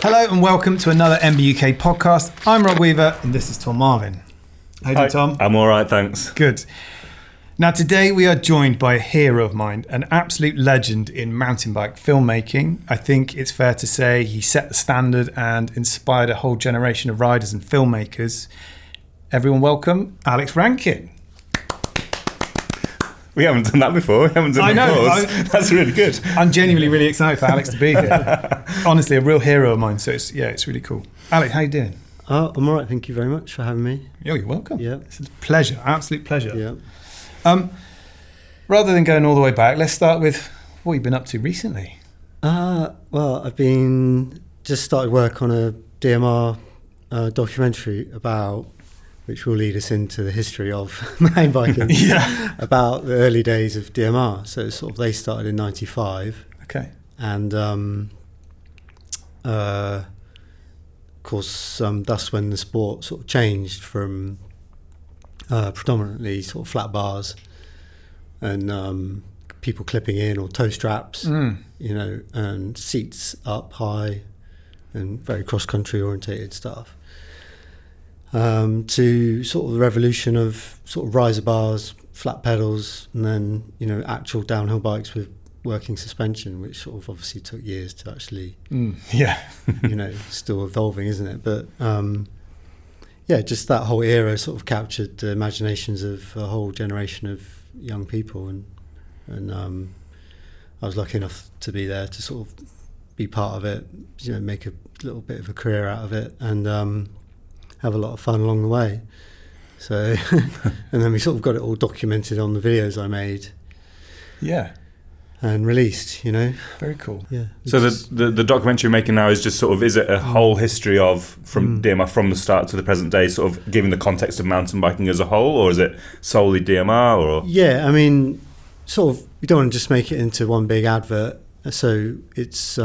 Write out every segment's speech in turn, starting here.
Hello and welcome to another MBUK podcast. I'm Rob Weaver and this is Tom Marvin. How you doing, Tom? I'm all right, thanks. Good. Now today we are joined by a hero of mine, an absolute legend in mountain bike filmmaking. I think it's fair to say he set the standard and inspired a whole generation of riders and filmmakers. Everyone welcome Alex Rankin. We haven't done that before. We haven't done that before. That's really good. I'm genuinely really excited for Alex to be here. Honestly, a real hero of mine. So it's really cool. Alex, how you doing? I'm all right. Thank you very much for having me. Oh, you're welcome. Yeah. It's a pleasure. Absolute pleasure. Yeah. Rather than going all the way back, let's start with what you've been up to recently. Well, I've been just started work on a DMR documentary which will lead us into the history of mountain biking. Yeah. About the early days of DMR. So they started in '95. Okay. And of course, that's when the sport sort of changed from predominantly sort of flat bars and people clipping in or toe straps, and seats up high and very cross-country orientated stuff. To sort of the revolution of sort of riser bars, flat pedals, and then actual downhill bikes with working suspension, which sort of obviously took years to actually, still evolving, isn't it? But just that whole era sort of captured the imaginations of a whole generation of young people, and I was lucky enough to be there to sort of be part of it, make a little bit of a career out of it, and have a lot of fun along the way. So, and then we sort of got it all documented on the videos I made. Yeah. And released, Very cool. Yeah. So the documentary you're making now is just sort of, is it a whole history of from DMR from the start to the present day, sort of giving the context of mountain biking as a whole, or is it solely DMR? Or yeah, I mean, sort of, we don't want to just make it into one big advert. So it's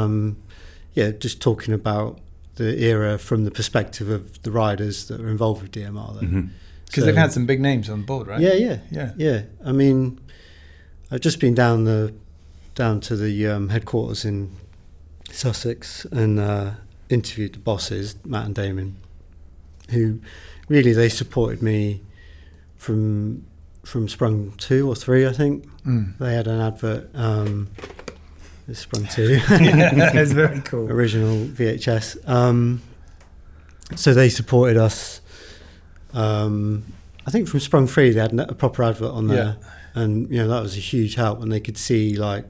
just talking about the era from the perspective of the riders that are involved with DMR. Because they've had some big names on board, right? Yeah. I mean, I've just been down to the headquarters in Sussex and interviewed the bosses, Matt and Damon, who really, they supported me from Sprung 2 or 3, I think. They had an advert, Sprung 2. It's very cool. Original VHS. So they supported us. I think from Sprung 3 they had a proper advert on there. And that was a huge help, and they could see like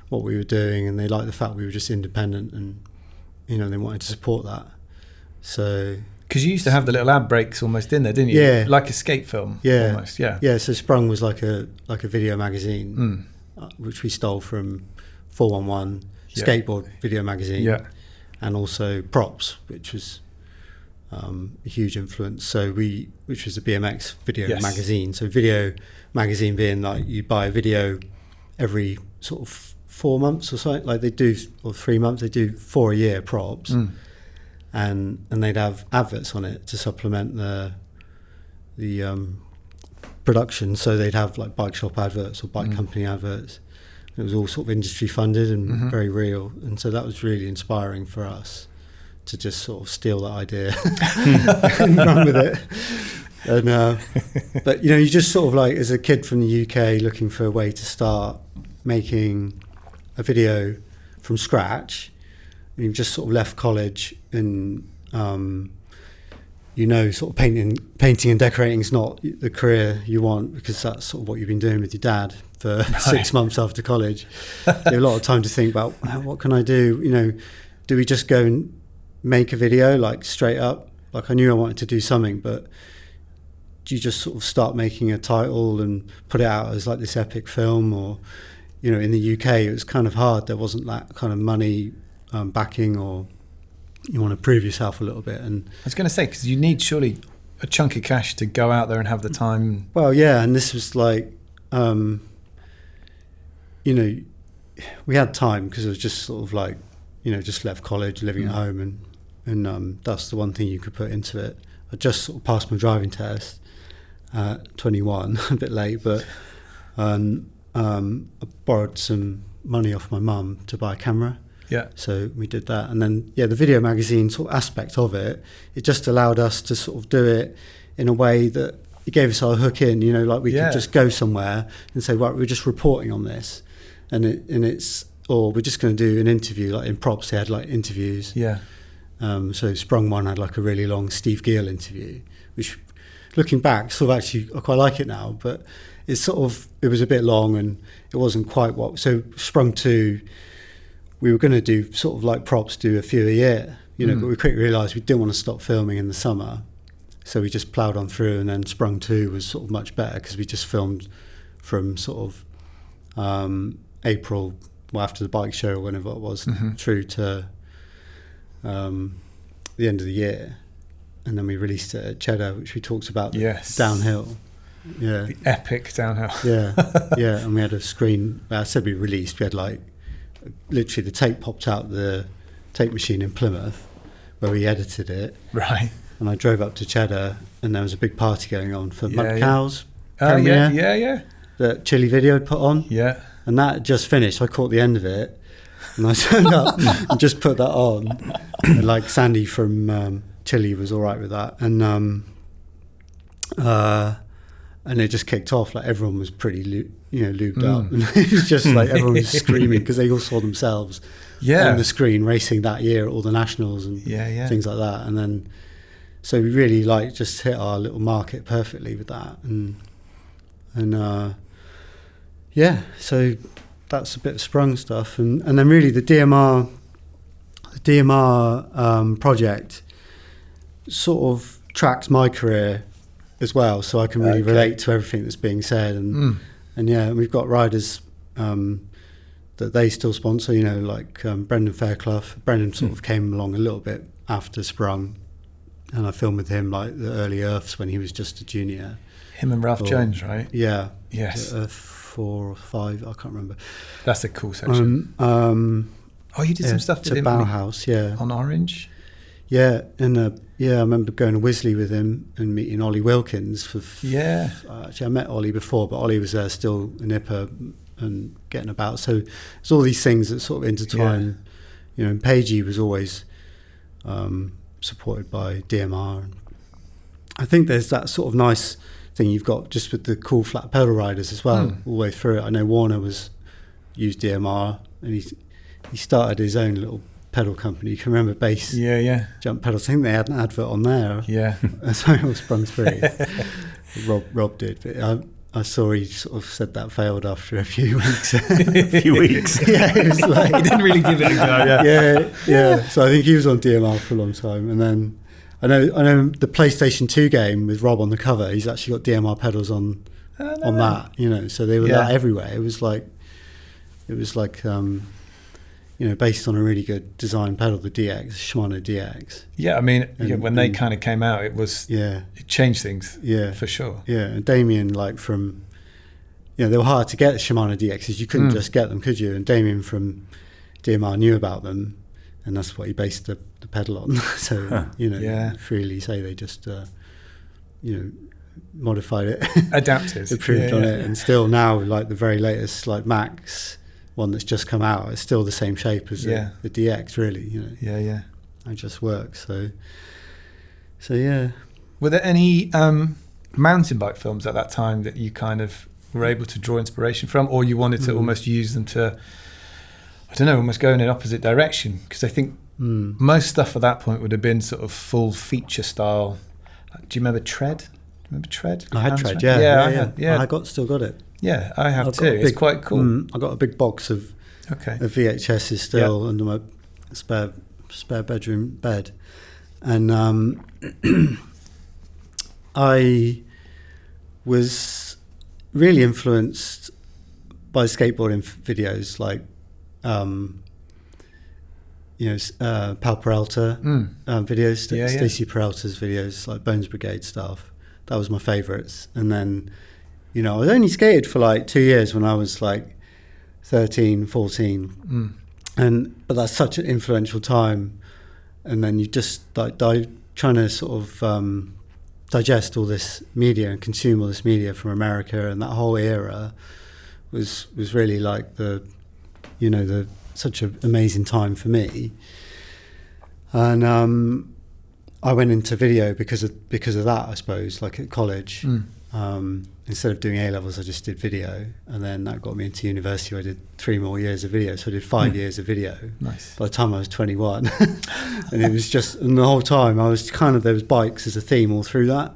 what we were doing, and they liked the fact we were just independent, and they wanted to support that. So because you used to have the little ad breaks almost in there, didn't you? Yeah, like a skate film. Yeah, almost. Yeah. Yeah. So Sprung was like a video magazine, which we stole from 411 skateboard video magazine. Yeah. And also Props, which was a huge influence. So which was a BMX video magazine. So video magazine being like you buy a video every sort of 4 months or something, like they do, or 3 months. They do 4 a year Props, and they'd have adverts on it to supplement the production. So they'd have like bike shop adverts or bike company adverts. It was all sort of industry funded and very real, and so that was really inspiring for us to just sort of steal that idea and run with it. And but you just sort of like, as a kid from the UK looking for a way to start making a video from scratch, and you've just sort of left college, and sort of painting and decorating is not the career you want, because that's sort of what you've been doing with your dad for 6 months after college. You have a lot of time to think about, what can I do? Do we just go and make a video like straight up? Like, I knew I wanted to do something, but do you just sort of start making a title and put it out as like this epic film? Or in the UK it was kind of hard. There wasn't that kind of money backing, or you want to prove yourself a little bit. And I was going to say, because you need surely a chunk of cash to go out there and have the time. Well, yeah, and this was like, we had time because it was just sort of like, just left college, living at home, and that's the one thing you could put into it. I just sort of passed my driving test at 21, a bit late, but I borrowed some money off my mum to buy a camera. Yeah. So we did that. And then, the video magazine sort of aspect of it, it just allowed us to sort of do it in a way that it gave us our hook in, like we could just go somewhere and say, right, we're just reporting on this. Or we're just going to do an interview, like in props, they had like interviews. Yeah. So Sprung One had like a really long Steve Gill interview, which looking back, sort of actually, I quite like it now, but it was a bit long and it wasn't quite so Sprung 2, we were going to do sort of like props, do a few a year, but we quickly realised we didn't want to stop filming in the summer. So we just ploughed on through, and then Sprung 2 was sort of much better because we just filmed from sort of April, after the bike show or whenever it was, through to the end of the year. And then we released it at Cheddar, which we talked about, downhill. Yeah. The epic downhill. Yeah. And we had a screen, I said we released, we had like, literally the tape popped out the tape machine in Plymouth where we edited it. Right. And I drove up to Cheddar and there was a big party going on for Mud Cows. Oh, yeah. That Chili video had put on. Yeah. And that just finished. I caught the end of it and I turned up and just put that on. And like Sandy from Chili was all right with that. And it just kicked off. Like everyone was pretty, lubed up. And it was just like everyone was screaming because they all saw themselves on the screen racing that year at all the nationals and things like that. And then, so we really like just hit our little market perfectly with that. So that's a bit of Sprung stuff. And then really the DMR project sort of tracked my career as well, so I can really relate to everything that's being said. And we've got riders that they still sponsor, like Brendan Fairclough. Brendan sort of came along a little bit after Sprung, and I filmed with him like the early Earths when he was just a junior. Him and Ralph Jones, right? Yeah. Yes. 4 or 5, I can't remember. That's a cool section. You did some stuff with him Bauhaus, on Orange. Yeah, I remember going to Wisley with him and meeting Ollie Wilkins. Actually, I met Ollie before, but Ollie was there still in Nipper and getting about. So there's all these things that sort of intertwine. And Pagey was always supported by DMR. And I think there's that sort of nice thing you've got just with the cool flat pedal riders as well, all the way through it. I know Warner used DMR, and he started his own little pedal company. You can remember Bass Jump Pedals. I think they had an advert on there. Yeah. So it was Sprung 3. Rob did, but I saw he sort of said that failed after a few weeks. A few weeks. Yeah, it was like He didn't really give it a go. Yeah. So I think he was on DMR for a long time, and then I know the PlayStation 2 game with Rob on the cover. He's actually got DMR pedals on that. So they were that everywhere. It was like based on a really good design pedal, the DX, Shimano DX. Yeah, I mean, when they kind of came out, it changed things. Yeah, for sure. Yeah, and Damien, they were hard to get the Shimano DXs. You couldn't just get them, could you? And Damien from DMR knew about them, and that's what he based the pedal on. So, freely say they just, modified it. Adapted. Improved on it. And still now, like the very latest, like Max one that's just come out, it's still the same shape as the DX, really. It just works. So yeah. Were there any mountain bike films at that time that you kind of were able to draw inspiration from, or you wanted to almost use them to, I don't know, almost go in an opposite direction? Because I think most stuff at that point would have been sort of full feature style. Do you remember Tread? I had Tread, yeah. I still got it. Yeah, I have too. It's quite cool. I got a big box of VHSs still under my spare bedroom bed, and I was really influenced by skateboarding videos, like Pal Peralta videos, Stacey Peralta's videos, like Bones Brigade stuff. That was my favourites, and then. I was only skated for like 2 years when I was like 13, 14. But that's such an influential time. And then you just like trying to sort of digest all this media and consume all this media from America, and that whole era was really like the such an amazing time for me. And I went into video because of that, I suppose. Like at college, instead of doing A levels, I just did video, and then that got me into university. Where I did 3 more years of video, so I did 5 years of video. Nice. By the time I was 21, and it was just, and the whole time I was kind of, there was bikes as a theme all through that.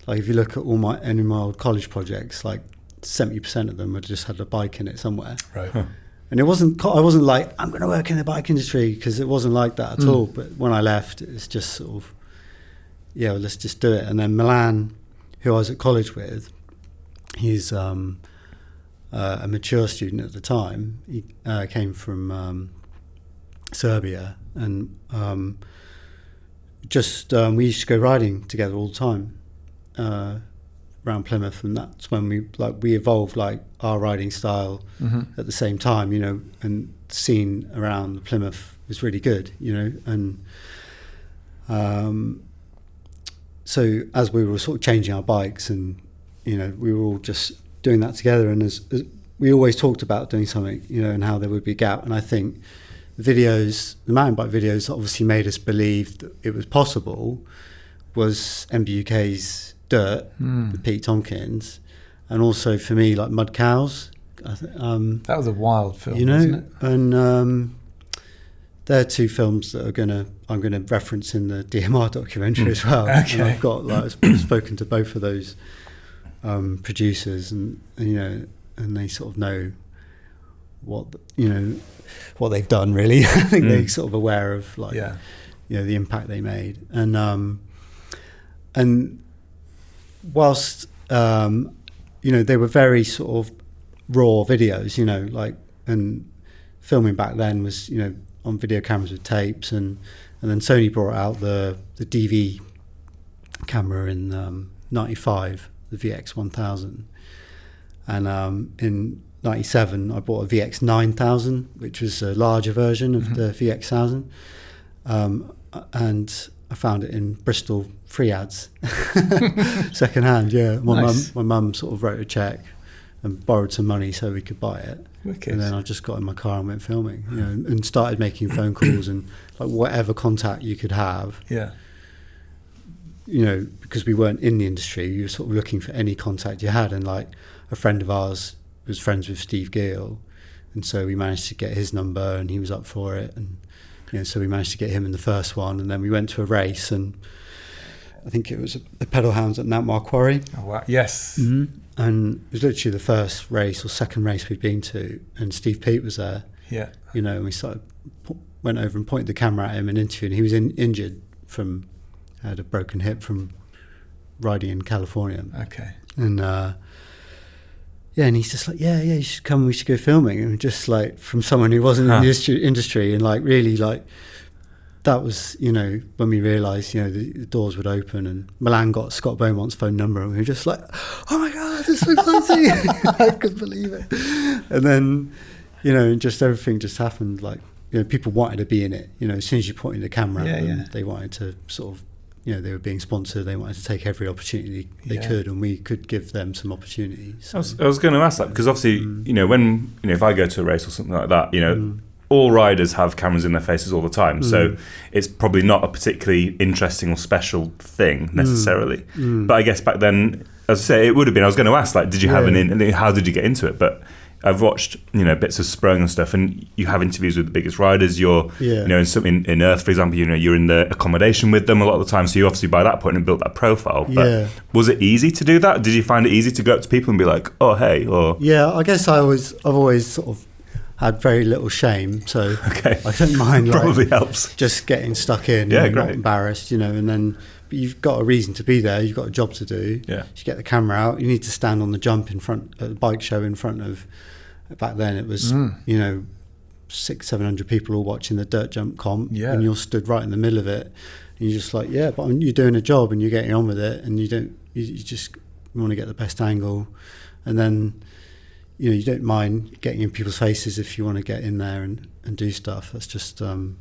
Like if you look at any of my old college projects, like 70% of them had just had a bike in it somewhere. Right. And I wasn't like, I'm going to work in the bike industry, because it wasn't like that at all. But when I left, it's just sort of, yeah, well, let's just do it. And then Milan, who I was at college with, he's a mature student at the time. He came from Serbia, and we used to go riding together all the time around Plymouth, and that's when we evolved like our riding style at the same time, you know. And the scene around Plymouth was really good, you know. And so as we were sort of changing our bikes, and you know, we were all just doing that together, and as we always talked about doing something, you know, and how there would be a gap. And I think the mountain bike videos obviously made us believe that it was possible, was MBUK's Dirt with Pete Tompkins, and also for me like Mud Cows. That was a wild film, you know, wasn't it? And they're 2 films that I'm gonna reference in the DMR documentary as well. Okay. And I've got I've spoken to both of those producers, and you know, and they sort of know what they've done, really. I think they're sort of aware of like, you know, the impact they made. And whilst you know, they were very sort of raw videos, you know, like, and filming back then was, you know, on video cameras with tapes, and then Sony brought out the DV camera in 95, the VX 1000, and in 97 I bought a VX 9000, which was a larger version of the VX 1000, and I found it in Bristol free ads, second hand. Yeah, my mum sort of wrote a check and borrowed some money so we could buy it. Wicked. And then I just got in my car and went filming, you know, and started making phone calls and like whatever contact you could have. Yeah. You know, because we weren't in the industry, you were sort of looking for any contact you had. And like a friend of ours was friends with Steve Gill, and so we managed to get his number, and he was up for it, and you know, so we managed to get him in the first one. And then we went to a race, and I think it was the Pedal Hounds at Mountmar Quarry. Oh wow! Yes. Mm-hmm. And it was literally the first race or second race we'd been to, and Steve Pete was there. Yeah. You know, and we went over and pointed the camera at him and interviewed. And he was injured had a broken hip from riding in California. Okay. And and he's just like, yeah, you should come. We should go filming. And just like from someone who wasn't in the industry, and like really like. That was, you know, when we realised, you know, the doors would open, and Milan got Scott Beaumont's phone number, and we were just like, oh my God, this is so exciting. I couldn't believe it. And then, you know, just everything just happened. Like, you know, people wanted to be in it. You know, as soon as you pointed the camera at them, they wanted to sort of, you know, they were being sponsored. They wanted to take every opportunity they could, and we could give them some opportunities. So. I was going to ask that, because obviously, you know, when, you know, if I go to a race or something like that, you know, all riders have cameras in their faces all the time, so it's probably not a particularly interesting or special thing necessarily. But I guess back then, as I say, it would have been. I was going to ask, like, did you have and how did you get into it? But I've watched, you know, bits of Sprung and stuff, and you have interviews with the biggest riders. You're, you know, in Earth, for example, you know, you're in the accommodation with them a lot of the time. So you obviously by that point have built that profile. But was it easy to do that? Did you find it easy to go up to people and be like, oh hey, or I guess I've always sort of had very little shame, so I don't mind. Probably like, helps. Just getting stuck in, not embarrassed, you know. And then, but you've got a reason to be there. You've got a job to do. Yeah. You get the camera out. You need to stand on the jump in front at the bike show in front of. Back then, it was you know 600-700 people all watching the dirt jump comp, and you're stood right in the middle of it. And you're just like, but you're doing a job and you're getting on with it, and you just want to get the best angle, and then. You know, you don't mind getting in people's faces if you want to get in there and do stuff. That's just, you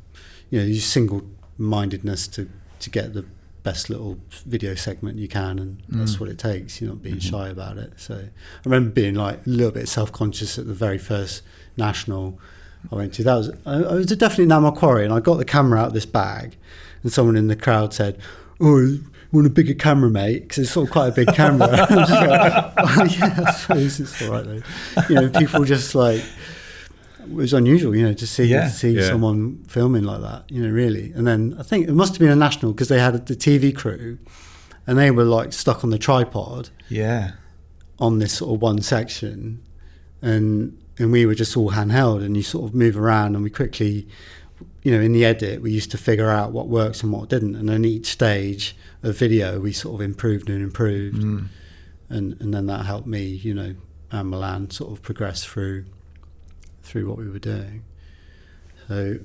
know, you single-mindedness to get the best little video segment you can, and that's what it takes. You're not being shy about it. So I remember being like a little bit self-conscious at the very first national, I went to. That was I was definitely now my quarry, and I got the camera out of this bag, and someone in the crowd said, "Oh, you want a bigger camera, mate?" Because it's sort of quite a big camera. I'm just like, "Oh, yeah, I suppose it's all right though." You know, people just like, it was unusual, you know, to see someone filming like that, you know, really. And then I think it must have been a national, because they had the TV crew, and they were like stuck on the tripod, on this sort of one section, and we were just all handheld, and you sort of move around, and we quickly, you know, in the edit, we used to figure out what works and what didn't, and then each stage of video we sort of improved, and then that helped me, you know, and Milan sort of progress through what we were doing. So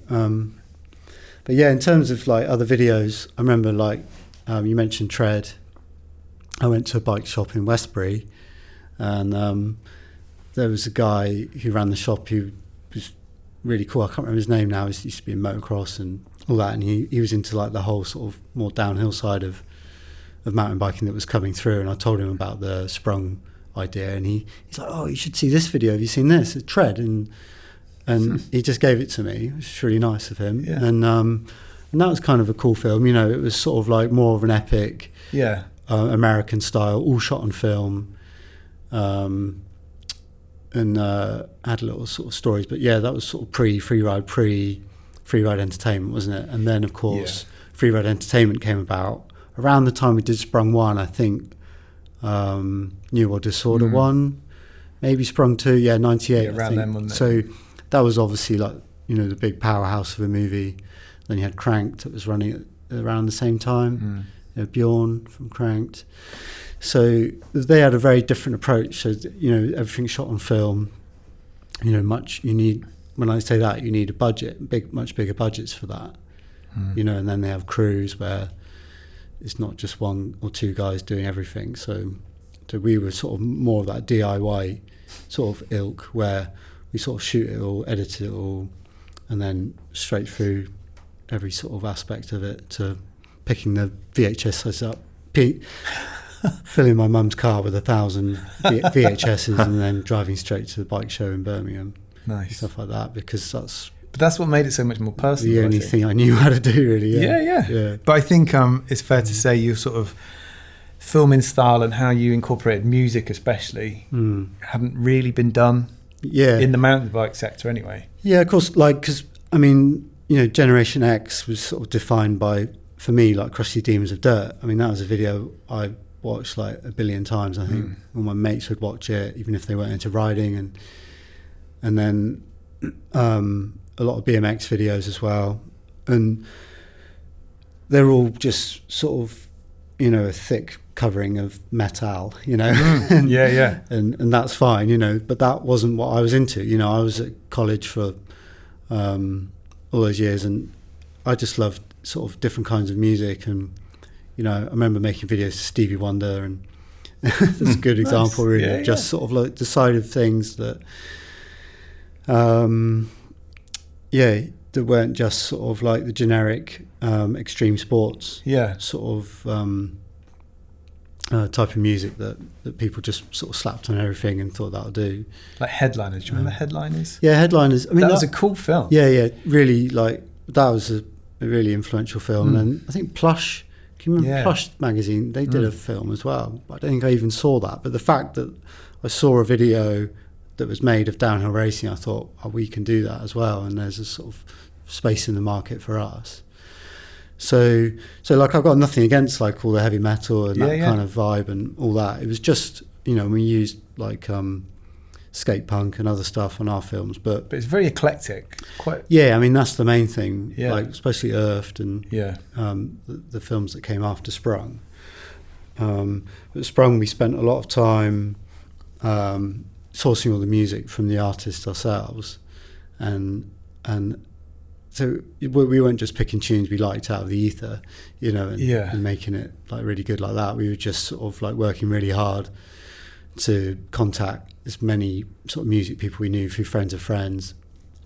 but yeah, in terms of like other videos, I remember like you mentioned Tread. I went to a bike shop in Westbury, and there was a guy who ran the shop who was really cool. I can't remember his name now. He used to be in motocross and all that, and he was into like the whole sort of more downhill side of mountain biking that was coming through. And I told him about the Sprung idea, and he's like, "Oh, you should see this video. Have you seen this? It's Tread." And he just gave it to me, which was really nice of him. Yeah. And that was kind of a cool film. You know, it was sort of like more of an epic, American style, all shot on film, and had little sort of stories. But yeah, that was sort of pre-Free Ride Entertainment, wasn't it? And then of course, Free Ride Entertainment came about around the time we did Sprung 1, I think. New World Disorder 1, maybe Sprung 2, 98. Around then, wasn't it? So that was obviously like, you know, the big powerhouse of a movie. Then you had Cranked that was running around the same time. You know, Bjorn from Cranked. So they had a very different approach. So, you know, everything shot on film. You know, when I say that, you need a budget, much bigger budgets for that. You know, and then they have crews where it's not just one or two guys doing everything. So we were sort of more of that DIY sort of ilk, where we sort of shoot it all, edit it all, and then straight through every sort of aspect of it, to picking the VHS up, filling my mum's car with 1,000 VHSs and then driving straight to the bike show in Birmingham. Nice. Stuff like that, because that's what made it so much more personal. The only thing I knew how to do, really. Yeah. But I think it's fair to say your sort of filming style and how you incorporated music especially hadn't really been done in the mountain bike sector anyway. Yeah, of course, like, because, I mean, you know, Generation X was sort of defined by, for me, like Crusty Demons of Dirt. I mean, that was a video I watched like a billion times, I think. All my mates would watch it, even if they weren't into riding. And then a lot of BMX videos as well. And they're all just sort of, you know, a thick covering of metal, you know. And that's fine, you know, but that wasn't what I was into. You know, I was at college for all those years, and I just loved sort of different kinds of music. And, you know, I remember making videos to Stevie Wonder, and that's a good example, really, of just sort of like the side of things that that weren't just sort of like the generic extreme sports sort of type of music that people just sort of slapped on everything and thought that'll do. Like Headliners. Do you remember Headliners? Yeah, Headliners. I mean, that was a cool film. Yeah, really, like, that was a really influential film. And then I think Plush, can you remember Plush magazine? They did a film as well. I don't think I even saw that. But the fact that I saw a video that was made of downhill racing, I thought, oh, we can do that as well. And there's a sort of space in the market for us. So like, I've got nothing against like all the heavy metal and that kind of vibe and all that. It was just, you know, we used like skate punk and other stuff on our films, but it's very eclectic. Quite. Yeah, I mean, that's the main thing. Yeah. Like, especially Earthed and the films that came after Sprung. But Sprung, we spent a lot of time sourcing all the music from the artists ourselves, and so we weren't just picking tunes we liked out of the ether, you know, and making it like really good like that. We were just sort of like working really hard to contact as many sort of music people we knew through friends of friends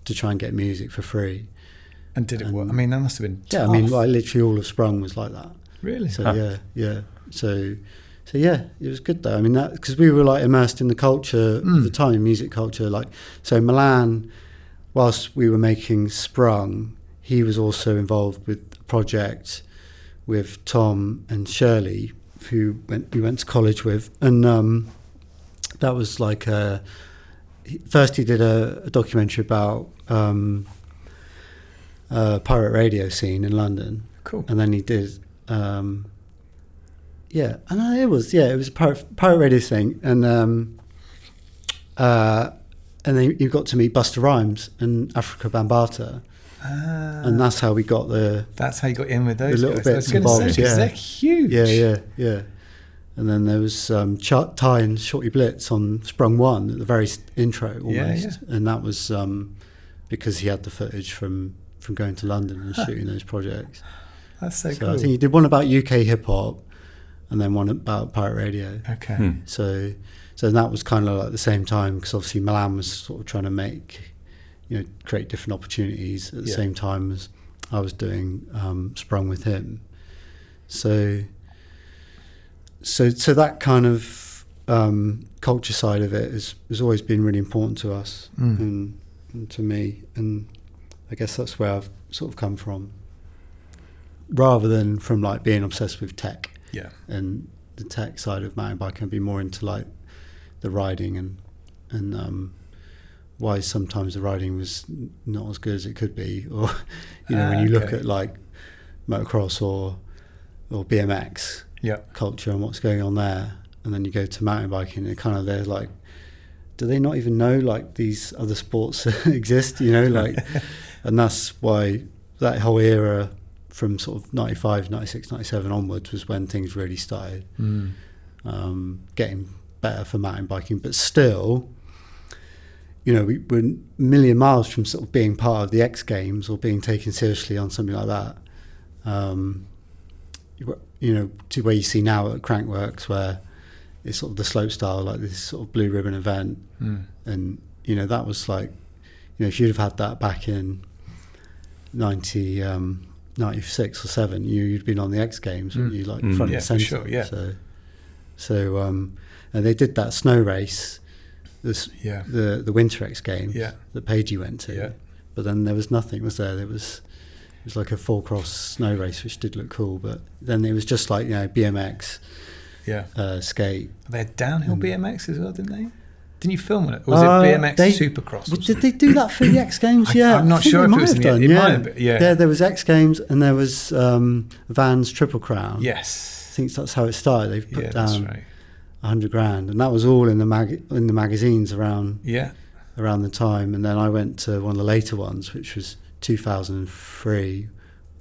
to try and get music for free. And did it work? I mean, that must have been tough. Yeah, I mean, like, literally all of Sprung was like that. Really? So So yeah, it was good though. I mean, that because we were like immersed in the culture of the time, music culture. Like, so Milan whilst we were making Sprung, he was also involved with a project with Tom and Shirley, who we went to college with, and that was like first he did a documentary about pirate radio scene in London. Cool. And then he did it was a pirate radio thing, and then you got to meet Busta Rhymes and Africa Bambaataa. And that's how we got That's how you got in with those little guys. bits and bobs. Yeah, they're huge. Yeah. And then there was Ty and Shorty Blitz on Sprung 1 at the very intro almost. And that was because he had the footage from going to London and shooting those projects. That's so cool. I think he did one about UK hip hop and then one about pirate radio. Okay. So that was kind of like the same time, because obviously Milan was sort of trying to create different opportunities at the same time as I was doing Sprung with him. So that kind of culture side of it has always been really important to us and to me, and I guess that's where I've sort of come from, rather than from like being obsessed with tech. Yeah. And the tech side of mountain biking, I'd be more into like the riding and why sometimes the riding was not as good as it could be, or when you look at like motocross or BMX culture and what's going on there, and then you go to mountain biking and kind of there's like, do they not even know like these other sports exist, and that's why that whole era from sort of 95, 96, 97 onwards was when things really started getting better for mountain biking. But still, we were a million miles from sort of being part of the X Games or being taken seriously on something like that. To where you see now at Crankworks, where it's sort of the slope style, like this sort of blue ribbon event. And, that was like, if you'd have had that back in 96 or 7, you'd been on the X Games, wouldn't you, like front and centre. Sure, yeah. So and they did that snow race, the Winter X Games that Pagey went to. Yeah. But then there was nothing, was there? It was like a full cross snow race, which did look cool, but then it was just like, BMX, skate. They had downhill BMX as well, didn't they? Didn't you film on it? Or was it BMX Supercross? Did they do that for the X Games? I'm not sure if it was done. It might have been, Yeah, there was X Games and there was Vans Triple Crown. Yes. I think that's how it started. They've put down right. 100 grand, and that was all in the magazines around the time. And then I went to one of the later ones, which was 2003,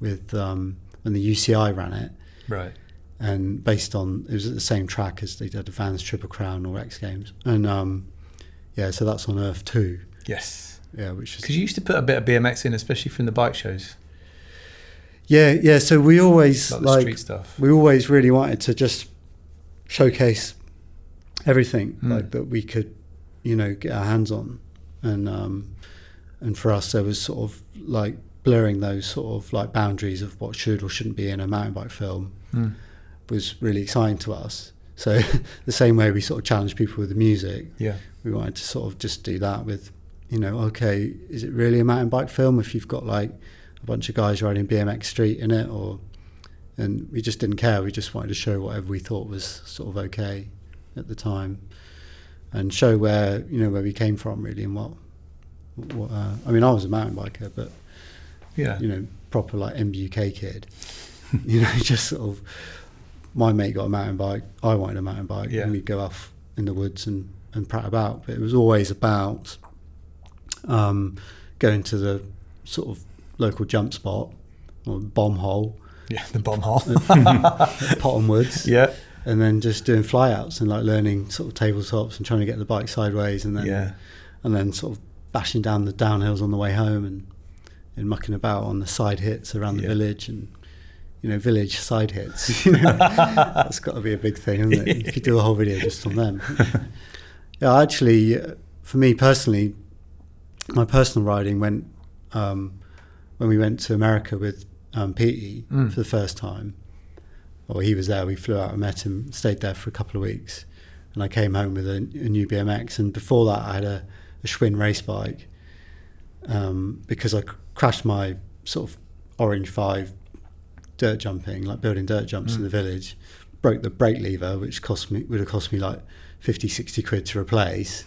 with when the UCI ran it. Right. And based on, it was at the same track as they did the Vans Triple Crown or X Games, and so that's on Earth 2. Yes. Yeah, which is because you used to put a bit of BMX in, especially from the bike shows. Yeah. So we always like street stuff. We always really wanted to just showcase everything like that we could, get our hands on, and for us there was sort of like blurring those sort of like boundaries of what should or shouldn't be in a mountain bike film. Was really exciting to us. So the same way we sort of challenge people with the music, we wanted to sort of just do that with, okay, is it really a mountain bike film if you've got like a bunch of guys riding BMX street in it, and we just didn't care. We just wanted to show whatever we thought was sort of okay at the time, and show where we came from really, and what I mean, I was a mountain biker, but proper like MBUK kid, just sort of. My mate got a mountain bike, I wanted a mountain bike, and we'd go off in the woods and prat about. But it was always about going to the sort of local jump spot or bomb hole. Yeah, the bomb hole. At Potton Woods. Yeah. And then just doing flyouts and like learning sort of tabletops and trying to get the bike sideways, and then sort of bashing down the downhills on the way home and mucking about on the side hits around the village, and village side hits. That's got to be a big thing, isn't it? You could do a whole video just on them. Actually, for me personally, my personal riding went when we went to America with Petey for the first time. Well, he was there. We flew out and met him, stayed there for a couple of weeks, and I came home with a new BMX. And before that, I had a Schwinn race bike, because I crashed my sort of Orange 5 dirt jumping, like building dirt jumps in the village, broke the brake lever, which would have cost me like 50, 60 quid to replace.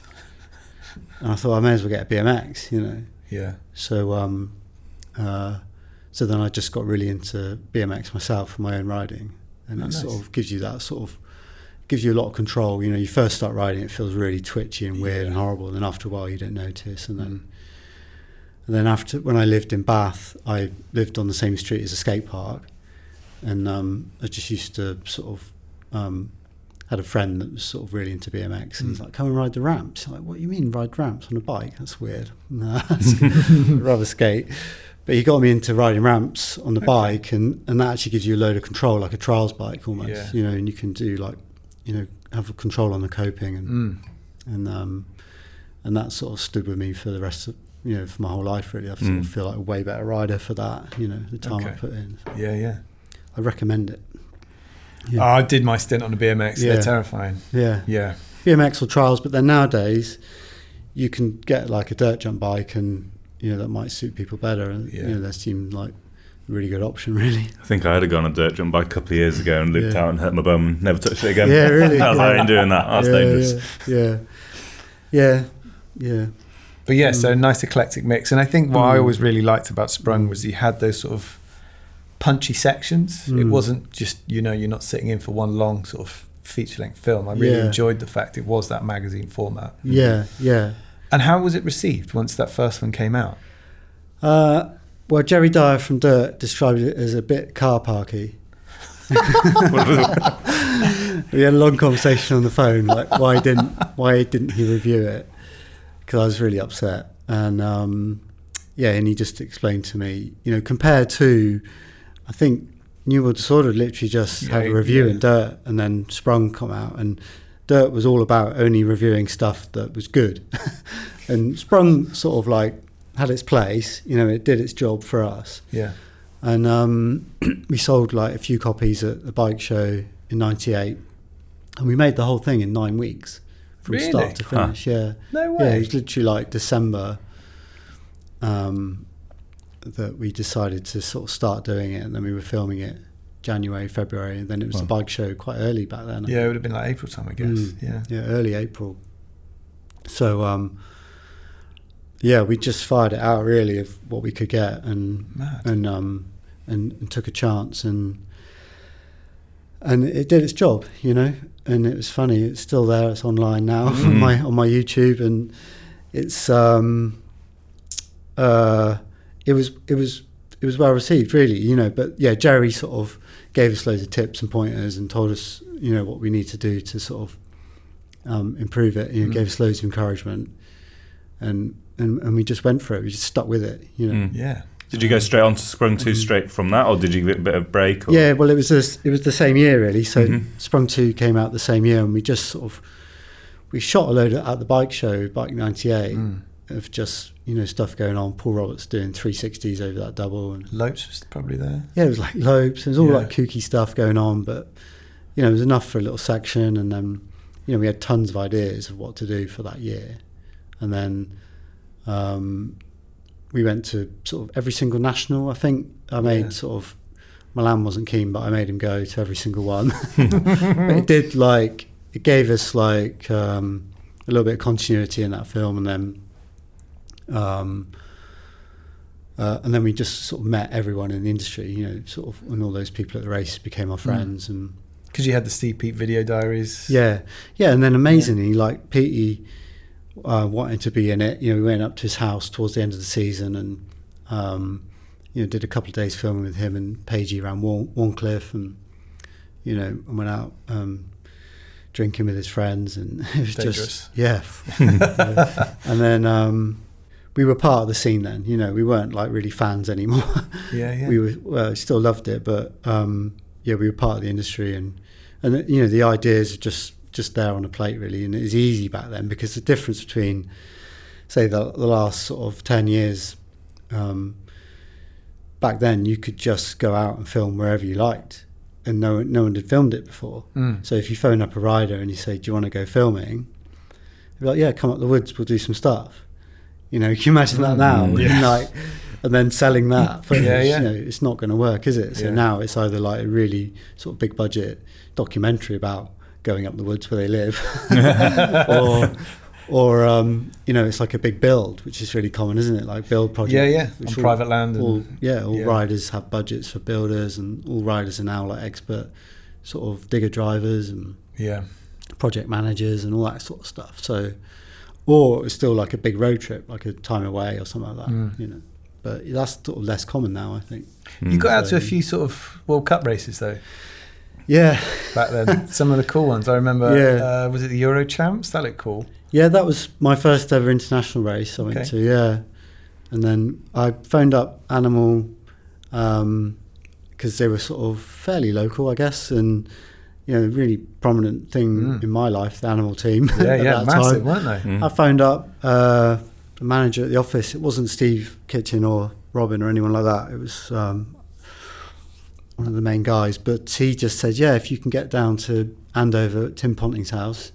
And I thought I may as well get a BMX, you know. Yeah. So so then I just got really into BMX myself for my own riding, and it sort of gives you a lot of control. You know, you first start riding, it feels really twitchy and weird and horrible, and then after a while you don't notice. And then after, when I lived in Bath, I lived on the same street as a skate park, and I just used to sort of had a friend that was sort of really into BMX, and he's like, come and ride the ramps. I'm like, what do you mean ride ramps on a bike? That's weird. Nah, I'd rather skate. But he got me into riding ramps on the bike, and that actually gives you a load of control, like a trials bike almost, you know, and you can do like, you know, have control on the coping, and that sort of stood with me for the rest of, you know, for my whole life really. I sort of feel like a way better rider for that, you know, the time I put in. Yeah. I recommend it. Yeah. Oh, I did my stint on the BMX. Yeah. They're terrifying. Yeah. BMX or trials, but then nowadays you can get like a dirt jump bike, and you know that might suit people better, and you know that seemed like a really good option, really. I think I had gone on a dirt jump bike a couple of years ago and looped out and hurt my bum and never touched it again. Yeah, really. I was like, I ain't doing that. That's dangerous. Yeah. But so nice eclectic mix. And I think what I always really liked about Sprung was you had those sort of punchy sections. It wasn't just, you know, you're not sitting in for one long sort of feature-length film. I really enjoyed the fact it was that magazine format. Yeah. And how was it received once that first one came out? Well, Jerry Dyer from Dirt described it as a bit car parky. We had a long conversation on the phone, like why didn't he review it? Because I was really upset, and and he just explained to me, you know, compared to, I think New World Disorder literally just had a review in Dirt, and then Sprung come out, and Dirt was all about only reviewing stuff that was good, and Sprung sort of like had its place, you know, it did its job for us. Yeah. And we sold like a few copies at the bike show in '98, and we made the whole thing in 9 weeks from start to finish. Yeah. No way. Yeah, it was literally like December that we decided to sort of start doing it, and then we were filming it January, February, and then it was the bike show quite early back then. Yeah, it would have been like April time, I guess. Yeah, early April. So we just fired it out really of what we could get, and took a chance, and it did its job, you know. And it was funny, it's still there, it's online now on my YouTube, and it's it was well received, really, you know. But yeah, Jerry sort of gave us loads of tips and pointers and told us, you know, what we need to do to sort of improve it. You know, gave us loads of encouragement, and we just went for it. We just stuck with it, you know. Yeah. Did you go straight on to Sprung 2 straight from that, or did you give it a bit of a break? Or? Yeah, well, it was the same year, really. So Sprung 2 came out the same year, and we just sort of we shot a load at the bike show, Bike 98, of just, you know, stuff going on. Paul Roberts doing 360s over that double, and Lopes was probably there. Yeah, it was like Lopes. It was all like kooky stuff going on, but you know, it was enough for a little section. And then, you know, we had tons of ideas of what to do for that year, and then we went to sort of every single national. I think I made sort of, Milan wasn't keen, but I made him go to every single one. But it did, like, it gave us like a little bit of continuity in that film, and then we just sort of met everyone in the industry, you know, sort of, and all those people at the race became our friends. And because you had the Steve Pete video diaries. Yeah, and then amazingly, like Petey wanted to be in it. You know, we went up to his house towards the end of the season, and you know, did a couple of days filming with him and Pagey around Warncliffe, and you know, and went out drinking with his friends, and it was dangerous. And then we were part of the scene then. You know, we weren't like really fans anymore. We still loved it, but we were part of the industry, and you know, the ideas are just there on a plate, really. And it was easy back then, because the difference between, say, the last sort of 10 years, back then you could just go out and film wherever you liked, and no one had filmed it before. So if you phone up a rider and you say, do you want to go filming, they'd be like, yeah, come up the woods, we'll do some stuff, You know, can you imagine that now? And then selling that footage, yeah. You know, it's not going to work, is it? So now it's either like a really sort of big budget documentary about going up the woods where they live, or you know, it's like a big build, which is really common, isn't it? Like build projects. On private land. All riders have budgets for builders, and all riders are now like expert sort of digger drivers and project managers and all that sort of stuff. So, or it's still like a big road trip, like a time away or something like that, you know. But that's sort of less common now, I think. You got out to a few sort of World Cup races though. Yeah. Back then, some of the cool ones. I remember, was it the Euro Champs? That looked cool. Yeah, that was my first ever international race I went to, And then I phoned up Animal because they were sort of fairly local, I guess, and, you know, really prominent thing in my life, the Animal team. Yeah, massive, weren't they? I phoned up the manager at the office. It wasn't Steve Kitchen or Robin or anyone like that. It was one of the main guys. But he just said, if you can get down to Andover at Tim Ponting's house,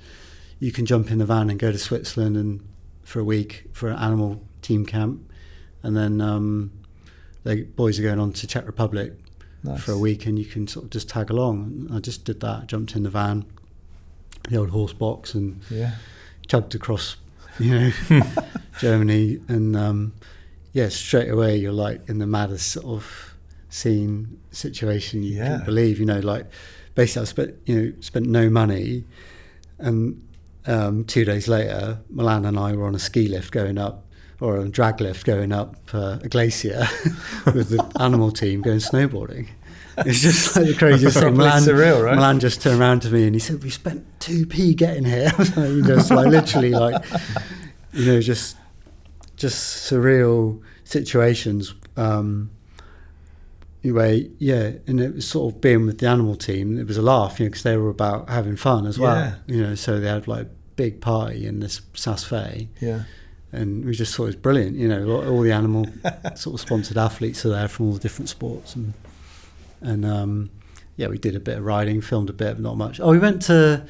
you can jump in the van and go to Switzerland and for a week for an Animal team camp. And then the boys are going on to Czech Republic for a week, and you can sort of just tag along. And I just did that, jumped in the van, the old horse box, and chugged across, you know, Germany, and straight away you're like in the maddest sort of scene situation you can't believe. You know, like basically I spent no money, and 2 days later, Milan and I were on a ski lift going up, or a drag lift going up a glacier with the Animal team going snowboarding. It's just like the craziest thing. Surreal, right? Milan just turned around to me and he said, "We spent 2p getting here." Just like literally, like, you know, just surreal situations. Anyway, and it was sort of being with the Animal team. It was a laugh, you know, because they were about having fun as well. You know, so they had like big party in this Sasfe. And we just thought it was brilliant. You know, all the Animal sort of sponsored athletes are there from all the different sports, and we did a bit of riding, filmed a bit, but not much. Oh, we went to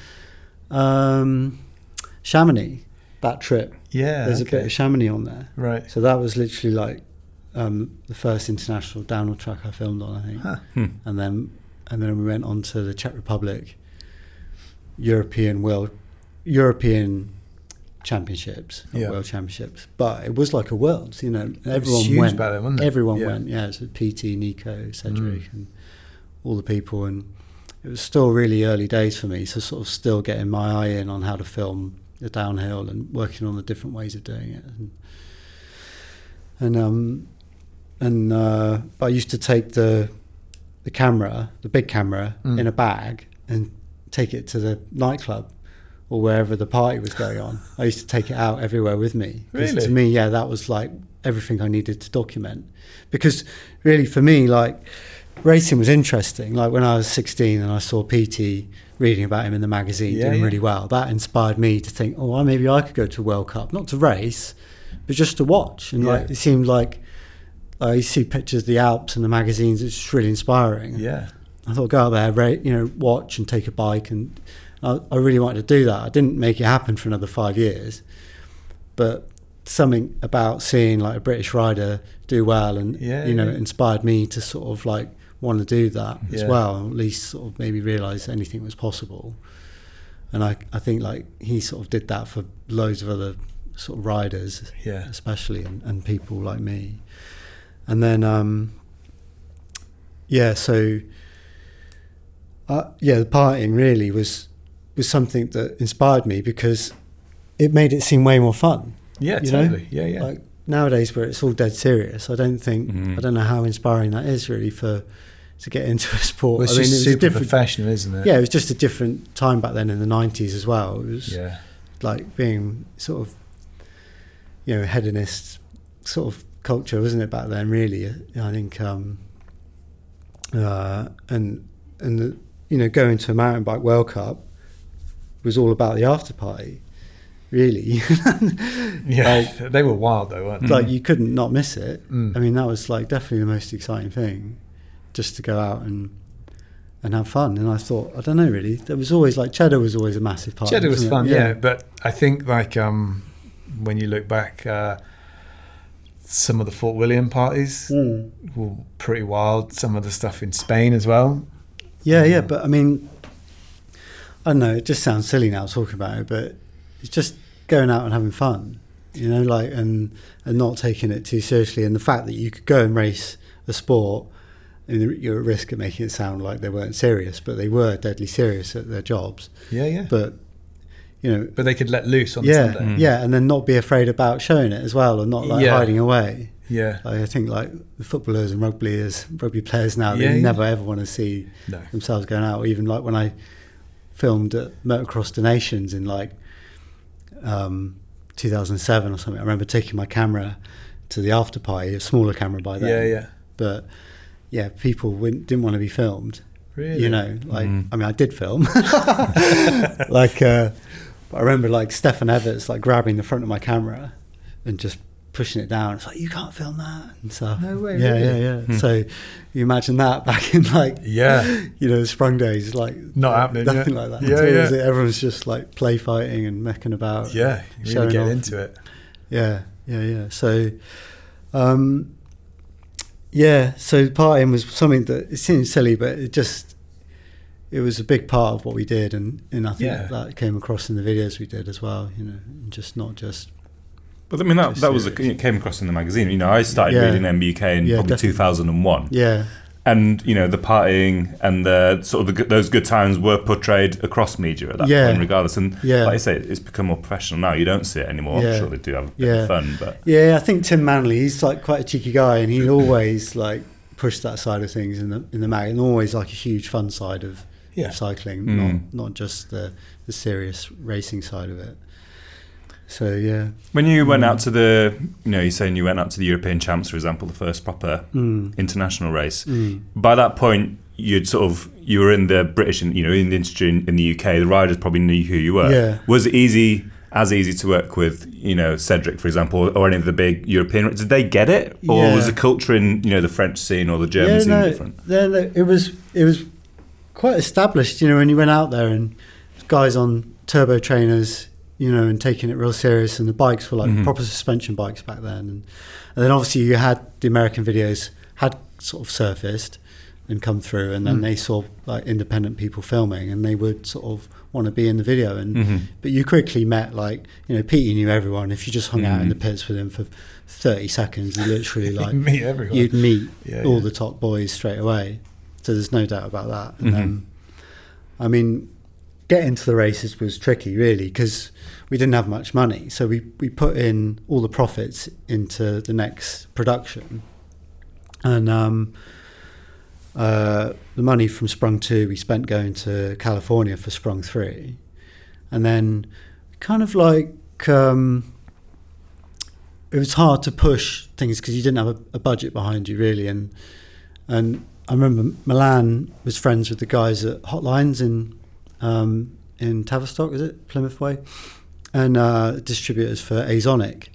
Chamonix that trip. There's a bit of Chamonix on there. Right. So that was literally like the first international downhill track I filmed on, I think. And then we went on to the Czech Republic, European Championships, World Championships, but it was like a world, you know. Everyone went. Back then, wasn't it? Everyone went. So PT, Nico, Cedric, and all the people, and it was still really early days for me. So sort of still getting my eye in on how to film the downhill and working on the different ways of doing it, and I used to take the camera, the big camera, in a bag and take it to the nightclub or wherever the party was going on. I used to take it out everywhere with me. Really? To me, that was like everything I needed to document. Because really for me, like, racing was interesting. Like when I was 16 and I saw PT reading about him in the magazine doing really well, that inspired me to think, maybe I could go to a World Cup, not to race, but just to watch. And like it seemed like you see pictures of the Alps in the magazines, it's just really inspiring. I thought, go out there, watch and take a bike, and I really wanted to do that. I didn't make it happen for another 5 years, but something about seeing like a British rider do well, and it inspired me to sort of like want to do that as well, at least sort of maybe realise anything was possible. And I think like he sort of did that for loads of other sort of riders, especially, and people like me. And then the partying really was something that inspired me because it made it seem way more fun. Totally. Like nowadays where it's all dead serious, I don't know how inspiring that is really to get into a sport. Well, it's just super professional, isn't it? Yeah, it was just a different time back then in the 90s as well. It was like being sort of, hedonist sort of culture, wasn't it, back then, really? I think, going to a mountain bike World Cup was all about the after party, really. They were wild though, weren't they? Like you couldn't not miss it. I mean, that was like definitely the most exciting thing, just to go out and have fun. And I thought, I don't know, really, there was always like Cheddar was always a massive part. Cheddar was fun, but I think like when you look back, some of the Fort William parties were pretty wild. Some of the stuff in Spain as well. Yeah, but I mean, I don't know, it just sounds silly now talking about it, but it's just going out and having fun, you know, like, and not taking it too seriously. And the fact that you could go and race a sport, and you're at risk of making it sound like they weren't serious, but they were deadly serious at their jobs. Yeah. But, you know, but they could let loose on Sunday. Yeah, and then not be afraid about showing it as well, and not like hiding away. Yeah, like, I think like the footballers and rugby players now, they never ever want to see themselves going out. Or even like when I filmed at Motocross Donations in like 2007 or something, I remember taking my camera to the after party, a smaller camera by then. But yeah, people didn't want to be filmed. Really? You know, like I mean, I did film. Like, but I remember like Stefan Everts like grabbing the front of my camera and just pushing it down. It's like, you can't film that and stuff. No way. Yeah. So you imagine that back in like, you know, the Sprung days, like not happening. Nothing like that. Everyone's just like play fighting and mecking about. Yeah, you really get into it. Yeah. So, so partying was something that it seems silly, but it was a big part of what we did, and I think that came across in the videos we did as well. You know, and just not just. But I mean, that was it came across in the magazine. You know, I started reading MBUK in probably 2001. Yeah. And, you know, the partying and the sort of those good times were portrayed across media at that point, regardless. And like I say, it's become more professional now. You don't see it anymore. I'm sure they do have a bit of fun. But yeah, I think Tim Manley, he's like quite a cheeky guy, and he always like pushed that side of things in the mag, and always like a huge fun side of cycling, not just the serious racing side of it. So yeah. When you went out to you're saying you went out to the European Champs, for example, the first proper international race. By that point, you were in the British, in the industry in the UK. The riders probably knew who you were. Yeah. Was it as easy to work with, Cedric, for example, or any of the big European? Did they get it, or was the culture in the French scene or the German scene different? No, it was quite established. When you went out there, and guys on turbo trainers, and taking it real serious, and the bikes were like proper suspension bikes back then, and then obviously you had the American videos had sort of surfaced and come through, and then they saw like independent people filming, and they would sort of want to be in the video, and but you quickly met Petey knew everyone. If you just hung out in the pits with him for 30 seconds, you literally like meet everyone. You'd meet all the top boys straight away. So there's no doubt about that. And I mean, getting to the races was tricky, really, because we didn't have much money. So we put in all the profits into the next production. And the money from Sprung 2 we spent going to California for Sprung 3. And then kind of like, it was hard to push things because you didn't have a budget behind you, really. And I remember Milan was friends with the guys at Hotlines in Tavistock, is it? Plymouth Way? And distributors for Azonic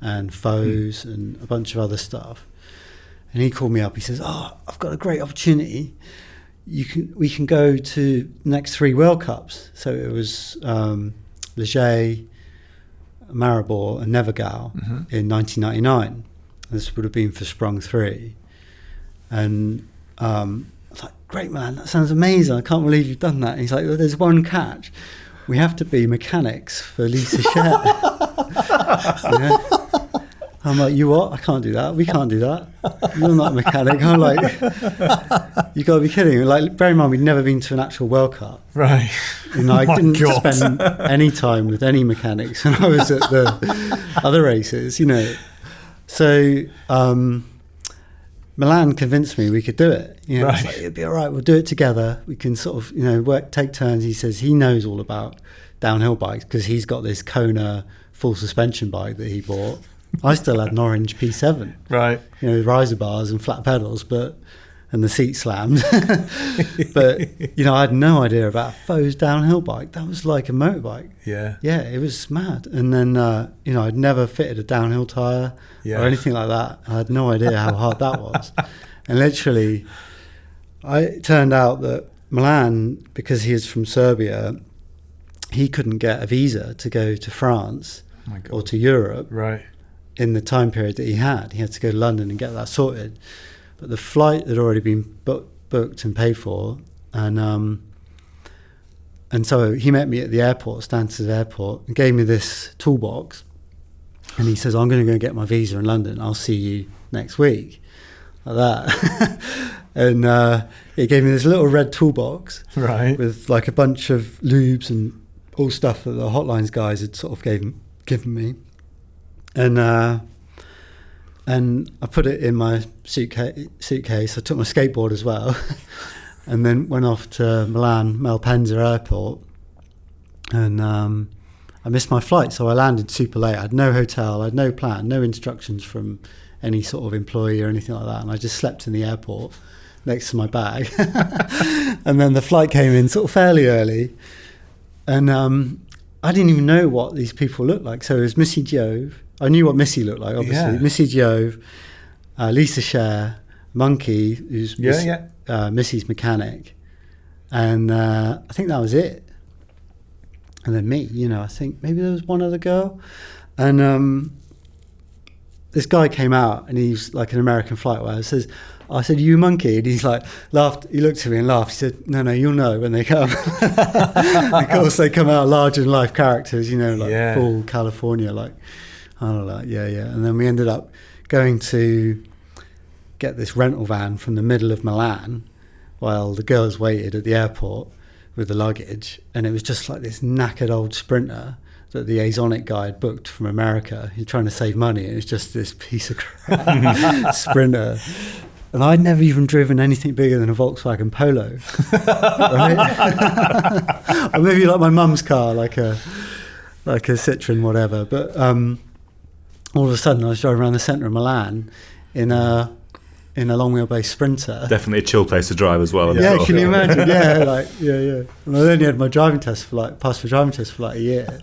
and Foes and a bunch of other stuff. And he called me up. He says, I've got a great opportunity. We can go to the next 3 World Cups. So it was Leger, Maribor and Nevergal in 1999. This would have been for Sprung 3. And I was like, great, man, that sounds amazing. I can't believe you've done that. And he's like, well, there's one catch. We have to be mechanics for Lisa Shett. I'm like, you what? I can't do that. We can't do that. You're not a mechanic. I'm like, you got to be kidding. Like, bear in mind, we'd never been to an actual World Cup. Right. And I didn't spend any time with any mechanics when I was at the other races, So Milan convinced me we could do it. Right. It's like, it'd be all right. We'll do it together. We can sort of, take turns. He says he knows all about downhill bikes because he's got this Kona full suspension bike that he bought. I still had an orange P7, right? With riser bars and flat pedals, and the seat slammed. But I had no idea about a Foes downhill bike. That was like a motorbike. Yeah, it was mad. And then I'd never fitted a downhill tire or anything like that. I had no idea how hard that was. And literally, it turned out that Milan, because he is from Serbia, he couldn't get a visa to go to France or to Europe. Right. in the time period that he had to go to London and get that sorted. But the flight had already been booked and paid for, and so he met me at the airport, Stansted Airport, and gave me this toolbox, and he says, I'm going to go get my visa in London, I'll see you next week, like that. And he gave me this little red toolbox, right, with like a bunch of lubes and all stuff that the Hotlines guys had sort of given me, and I put it in my suitcase. I took my skateboard as well, and then went off to Milan Malpensa Airport, and I missed my flight, so I landed super late. I had no hotel, I had no plan, no instructions from any sort of employee or anything like that, and I just slept in the airport next to my bag. And then the flight came in sort of fairly early, and I didn't even know what these people looked like. So it was Missy Jove. I knew what Missy looked like, obviously. Yeah. Missy Jove, Lisa Scher, Monkey, who's Missy's mechanic, and I think that was it. And then me, I think maybe there was one other girl, and this guy came out, and he's like an American flight where I said, you Monkey? And he's like, laughed. He looked at me and laughed. He said, no, you'll know when they come. Of course, they come out larger than life characters, full California, like, I don't know, yeah. And then we ended up going to get this rental van from the middle of Milan while the girls waited at the airport with the luggage. And it was just like this knackered old Sprinter that the Azonic guy had booked from America. He's trying to save money. It was just this piece of crap Sprinter. And I'd never even driven anything bigger than a Volkswagen Polo. Right? Or maybe like my mum's car, like a Citroen, whatever. But all of a sudden I was driving around the centre of Milan in a long wheelbase Sprinter. Definitely a chill place to drive as well. Yeah, can you imagine? Yeah. And I only had my driving test passed my driving test for like a year.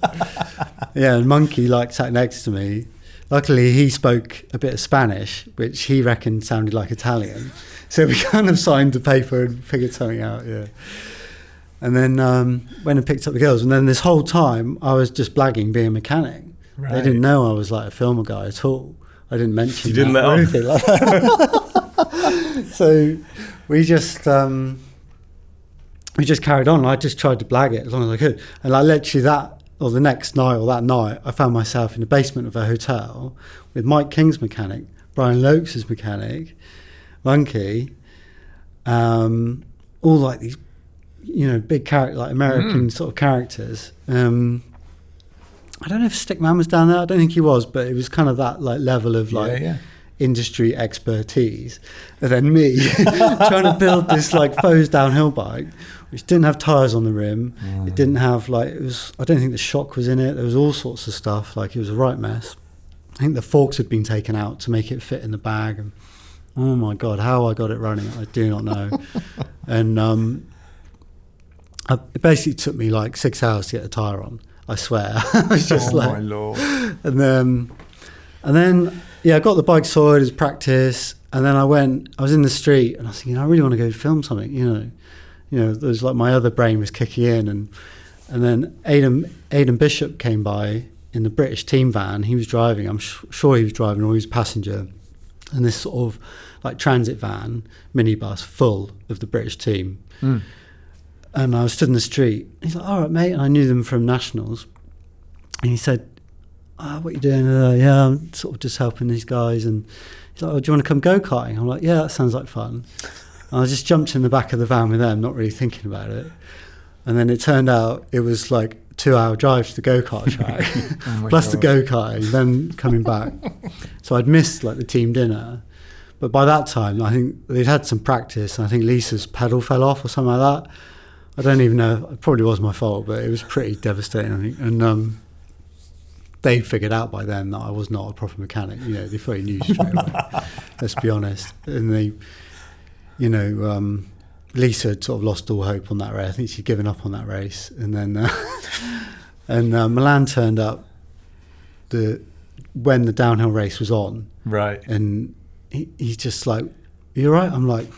Yeah, and Monkey sat next to me. Luckily, he spoke a bit of Spanish, which he reckoned sounded like Italian. So we kind of signed the paper and figured something out, yeah. And then went and picked up the girls. And then this whole time, I was just blagging being a mechanic. Right. They didn't know I was like a filmer guy at all. I didn't mention anything like that. So we just carried on. I just tried to blag it as long as I could. And literally the next night or that night, I found myself in the basement of a hotel with Mike King's mechanic, Brian Lokes' mechanic, Monkey, all like these, big character, like American sort of characters. I don't know if Stickman was down there. I don't think he was, but it was kind of that level of industry expertise. And then me trying to build this Foes downhill bike, which didn't have tyres on the rim. It didn't have I don't think the shock was in it. There was all sorts of stuff. It was a right mess. I think the forks had been taken out to make it fit in the bag. And oh my God, how I got it running, I do not know. And it basically took me 6 hours to get the tyre on. I swear. I was just my Lord. And then I got the bike sorted as practice. And then I was in the street and I was thinking, I really want to go film something, there's my other brain was kicking in, and then Aidan Bishop came by in the British team van. He was driving. I'm sure he was driving, or he was a passenger, and this sort of transit van minibus full of the British team. And I was stood in the street. He's like, "All right, mate," and I knew them from nationals. And he said, "What are you doing?" Yeah, I'm sort of just helping these guys. And he's like, "Oh, do you want to come go-karting?" I'm like, "Yeah, that sounds like fun." And I just jumped in the back of the van with them, not really thinking about it. And then it turned out it was 2-hour drive to the go-kart track, plus God. The go-karting, then coming back. So I'd missed the team dinner. But by that time, I think they'd had some practice, and I think Lisa's pedal fell off or something like that. I don't even know. It probably was my fault, but it was pretty devastating, I think. And they figured out by then that I was not a proper mechanic. They probably knew straight away. Let's be honest. And they... Lisa had sort of lost all hope on that race. I think she'd given up on that race. And then Milan turned up when the downhill race was on. Right. And he's just like, "You all right?" I'm like,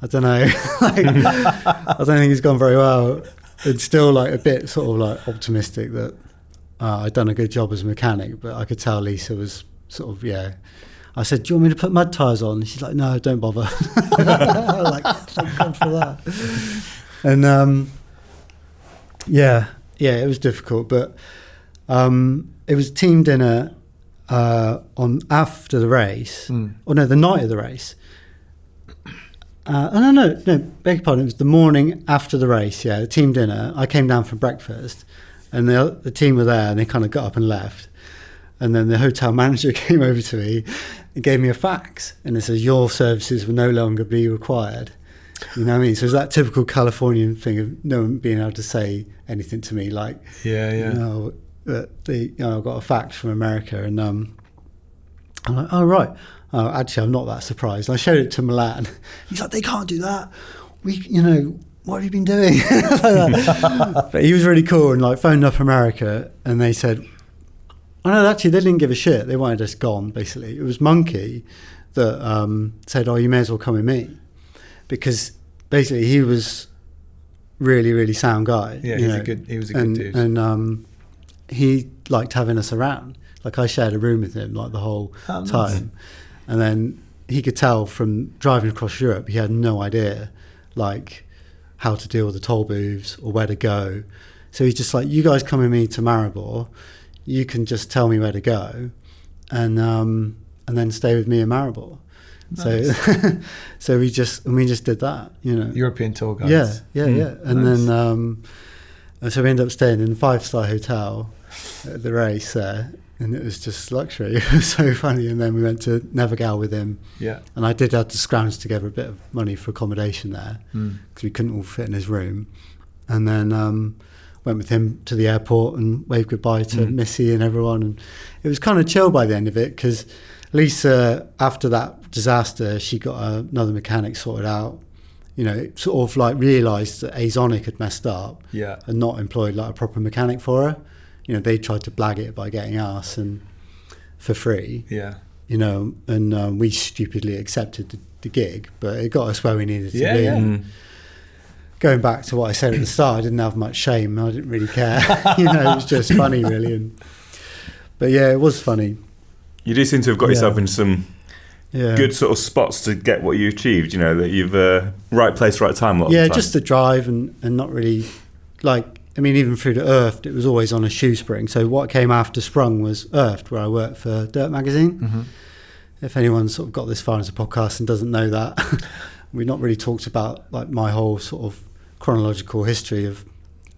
"I don't know." I don't think it's gone very well. It's still a bit sort of optimistic that I'd done a good job as a mechanic, but I could tell Lisa was sort of, I said, do you want me to put mud tyres on? She's like, no, don't bother. I was like, thank God for that. And it was difficult, but it was team dinner on after the race, or no, the night of the race. No, beg your pardon, it was the morning after the race, the team dinner. I came down for breakfast, and the team were there, and they kind of got up and left. And then the hotel manager came over to me and gave me a fax, and it says, your services will no longer be required. You know what I mean? So it's that typical Californian thing of no one being able to say anything to me, like, I got a fax from America, and I'm like, oh, right. Oh, actually, I'm not that surprised. I showed it to Milan. He's like, they can't do that. What have you been doing? But he was really cool and like phoned up America, and they said, oh no, actually they didn't give a shit. They wanted us gone, basically. It was Monkey that said, oh, you may as well come with me. Because basically he was really, really sound guy. Yeah, he was a good dude. And he liked having us around. Like I shared a room with him like the whole time. Nice. And then he could tell from driving across Europe, he had no idea like how to deal with the toll booths or where to go. So he's just like, you guys come with me to Maribor, you can just tell me where to go, and then stay with me in Maribor. Nice. So we just did that, European tour guides. Yeah. And nice. Then so we ended up staying in a 5-star hotel at the race there. And it was just luxury. It was so funny. And then we went to Nevergal with him. Yeah. And I did have to scrounge together a bit of money for accommodation there because we couldn't all fit in his room. And then went with him to the airport and waved goodbye to Missy and everyone. And it was kind of chill by the end of it because Lisa, after that disaster, she got another mechanic sorted out. Sort of like realised that Azonic had messed up and not employed like a proper mechanic for her. They tried to blag it by getting us and for free. Yeah. And we stupidly accepted the gig, but it got us where we needed to be. Yeah. Going back to what I said at the start, I didn't have much shame. I didn't really care. It was just funny, really. But yeah, it was funny. You do seem to have got yourself in some good sort of spots to get what you achieved. That you've right place, right time. A lot of the time. Just the drive and not really like. I mean, even through the Earthed, it was always on a shoestring. So what came after Sprung was Earthed, where I worked for Dirt Magazine. Mm-hmm. If anyone's sort of got this far into the podcast and doesn't know that, we've not really talked about like my whole sort of chronological history of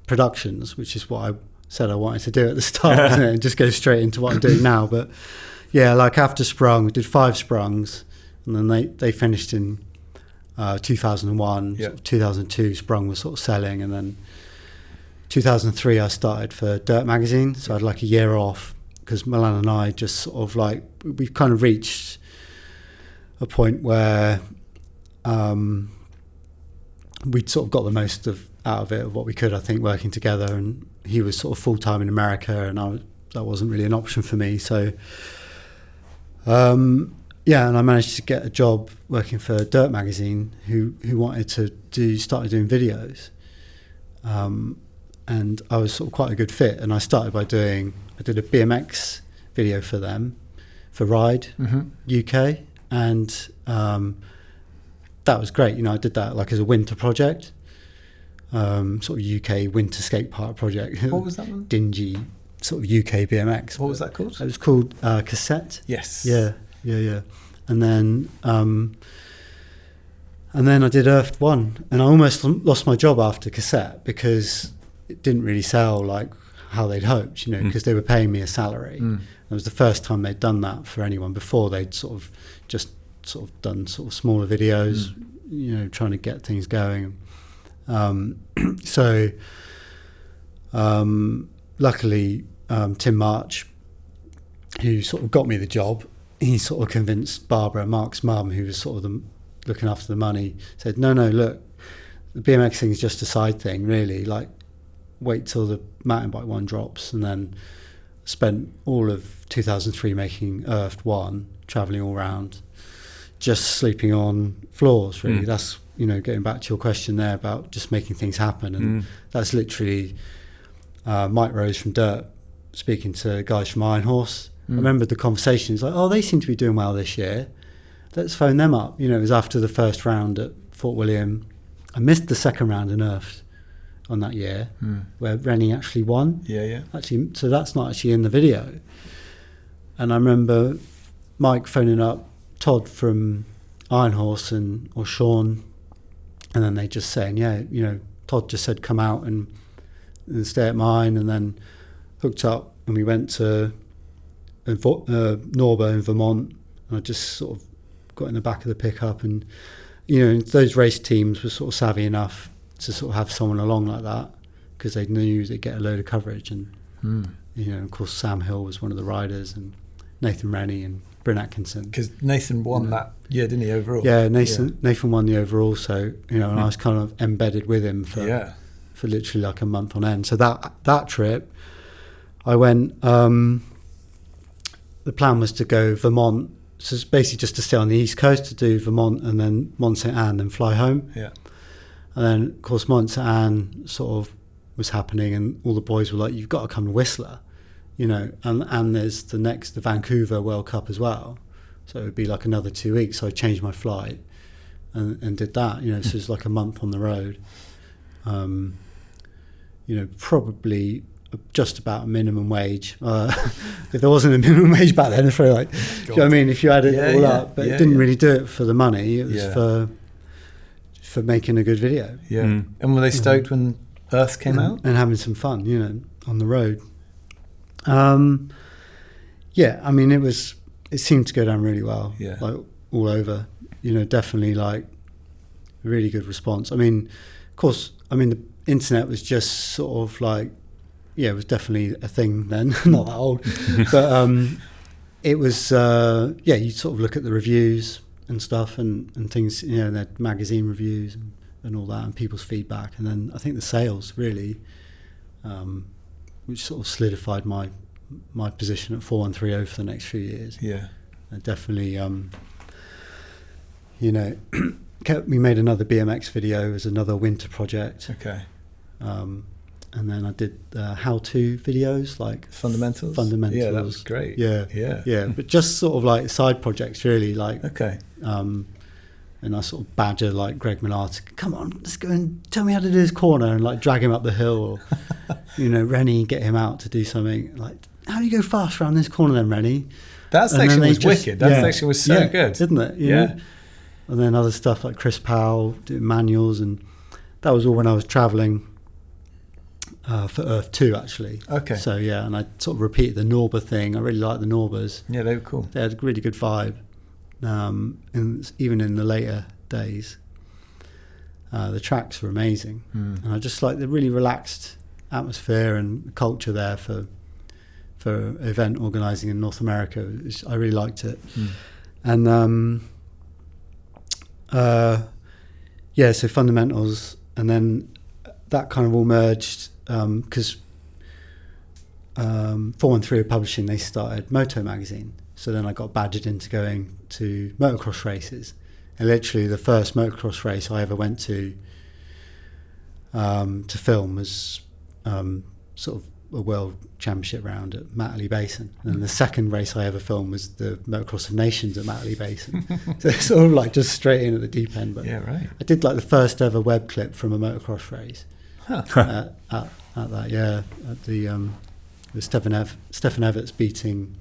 productions, which is what I said I wanted to do at the start, and just go straight into what I'm doing now. But yeah, like after Sprung, we did 5 Sprungs, and then they finished in 2001. Sort of 2002, Sprung was sort of selling, and then 2003 I started for Dirt Magazine, so I had like a year off because Milan and I just sort of like we've kind of reached a point where we'd sort of got the most out of it of what we could, I think, working together, and he was sort of full-time in America and that wasn't really an option for me, so and I managed to get a job working for Dirt Magazine who wanted to started doing videos. And I was sort of quite a good fit. And I started by I did a BMX video for them, for Ride UK. And that was great. I did that like as a winter project, sort of UK winter skate park project. What was that one? Dingy sort of UK BMX. What was that called? It was called Cassette. Yes. Yeah. And then I did Earthed 1. And I almost lost my job after Cassette because it didn't really sell like how they'd hoped, because they were paying me a salary. It was the first time they'd done that for anyone. Before they'd sort of done sort of smaller videos, trying to get things going. So luckily Tim March, who sort of got me the job, he sort of convinced Barbara, Mark's mum, who was sort of looking after the money, said, no, look, the BMX thing is just a side thing, really. Like, wait till the mountain bike one drops, and then spent all of 2003 making Earthed 1, travelling all around, just sleeping on floors, really. That's, getting back to your question there about just making things happen. And that's literally Mike Rose from Dirt speaking to guys from Iron Horse I remember the conversations like, oh, they seem to be doing well this year. Let's phone them up. You know, it was after the first round at Fort William. I missed the second round in Earthed on that year, where Rennie actually won. Yeah. Actually, so that's not actually in the video. And I remember Mike phoning up Todd from Iron Horse or Sean, and then they just saying, yeah, you know, Todd just said come out and stay at mine, and then hooked up and we went to Norba in Vermont, and I just sort of got in the back of the pickup, and you know, those race teams were sort of savvy enough to sort of have someone along like that because they knew they'd get a load of coverage. And you know, of course, Sam Hill was one of the riders, and Nathan Rennie and Bryn Atkinson. Because Nathan won that year, didn't he, overall? Yeah, Nathan won the overall. So you know, and I was kind of embedded with him for literally like a month on end. So that trip, I went. The plan was to go Vermont. So it's basically just to stay on the East Coast, to do Vermont and then Mont St. Anne and fly home. Yeah. And then, of course, Mont St. Anne sort of was happening, and all the boys were like, you've got to come to Whistler, you know, and there's the Vancouver World Cup as well. So it would be like another 2 weeks. So I changed my flight and did that, you know, so it was like a month on the road. You know, probably just about minimum wage. If there wasn't a minimum wage back then, it's probably like, do you know what I mean? If you add it all up, but it didn't really do it for the money. It was for making a good video. Yeah. And were they stoked when Earth came out? And having some fun, you know, on the road. Yeah, I mean, it seemed to go down really well. Yeah. Like all over, you know, definitely like a really good response. I mean, of course, I mean, the internet was just sort of like, yeah, it was definitely a thing then, not that old. But it was, you sort of look at the reviews and stuff and things, you know, the magazine reviews and all that, and people's feedback. And then I think the sales really, which sort of solidified my position at 4130 for the next few years. Yeah. And definitely, you know, we made another BMX video as another winter project. Okay. And then I did how-to videos, like fundamentals. Yeah, that was great. Yeah. But just sort of like side projects, really. Like, okay. And I sort of badger like Greg Millard to come on, let's go and tell me how to do this corner, and like drag him up the hill, or you know, Rennie, get him out to do something like, how do you go fast around this corner then, Rennie? That section was wicked. That section was so good, didn't it? You know? And then other stuff like Chris Powell doing manuals, and that was all when I was traveling. For Earth 2 actually. Okay. So yeah, and I sort of repeated the Norba thing. I really liked the Norbas. Yeah, they were cool. They had a really good vibe. And even in the later days, the tracks were amazing. And I just like the really relaxed atmosphere and culture there for event organising in North America. I really liked it. And so fundamentals, and then that kind of all merged. Because 413 Publishing, they started Moto magazine, so then I got badgered into going to motocross races, and literally the first motocross race I ever went to film was sort of a world championship round at Matterley Basin, and the second race I ever filmed was the Motocross of Nations at Matterley Basin. So it's sort of like just straight in at the deep end. But yeah, right. I did like the first ever web clip from a motocross race. At that, yeah, at the Stefan Everts beating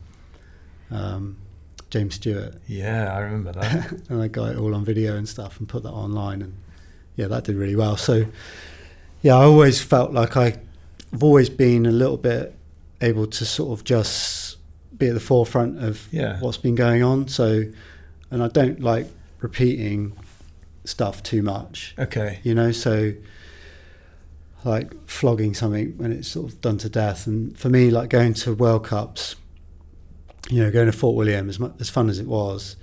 James Stewart. Yeah, I remember that. And I got it all on video and stuff and put that online, and yeah, that did really well. So yeah, I always felt like I've always been a little bit able to sort of just be at the forefront of what's been going on. So, and I don't like repeating stuff too much. Okay. You know, so like flogging something when it's sort of done to death. And for me, like going to World Cups, you know, going to Fort William, as fun as it was,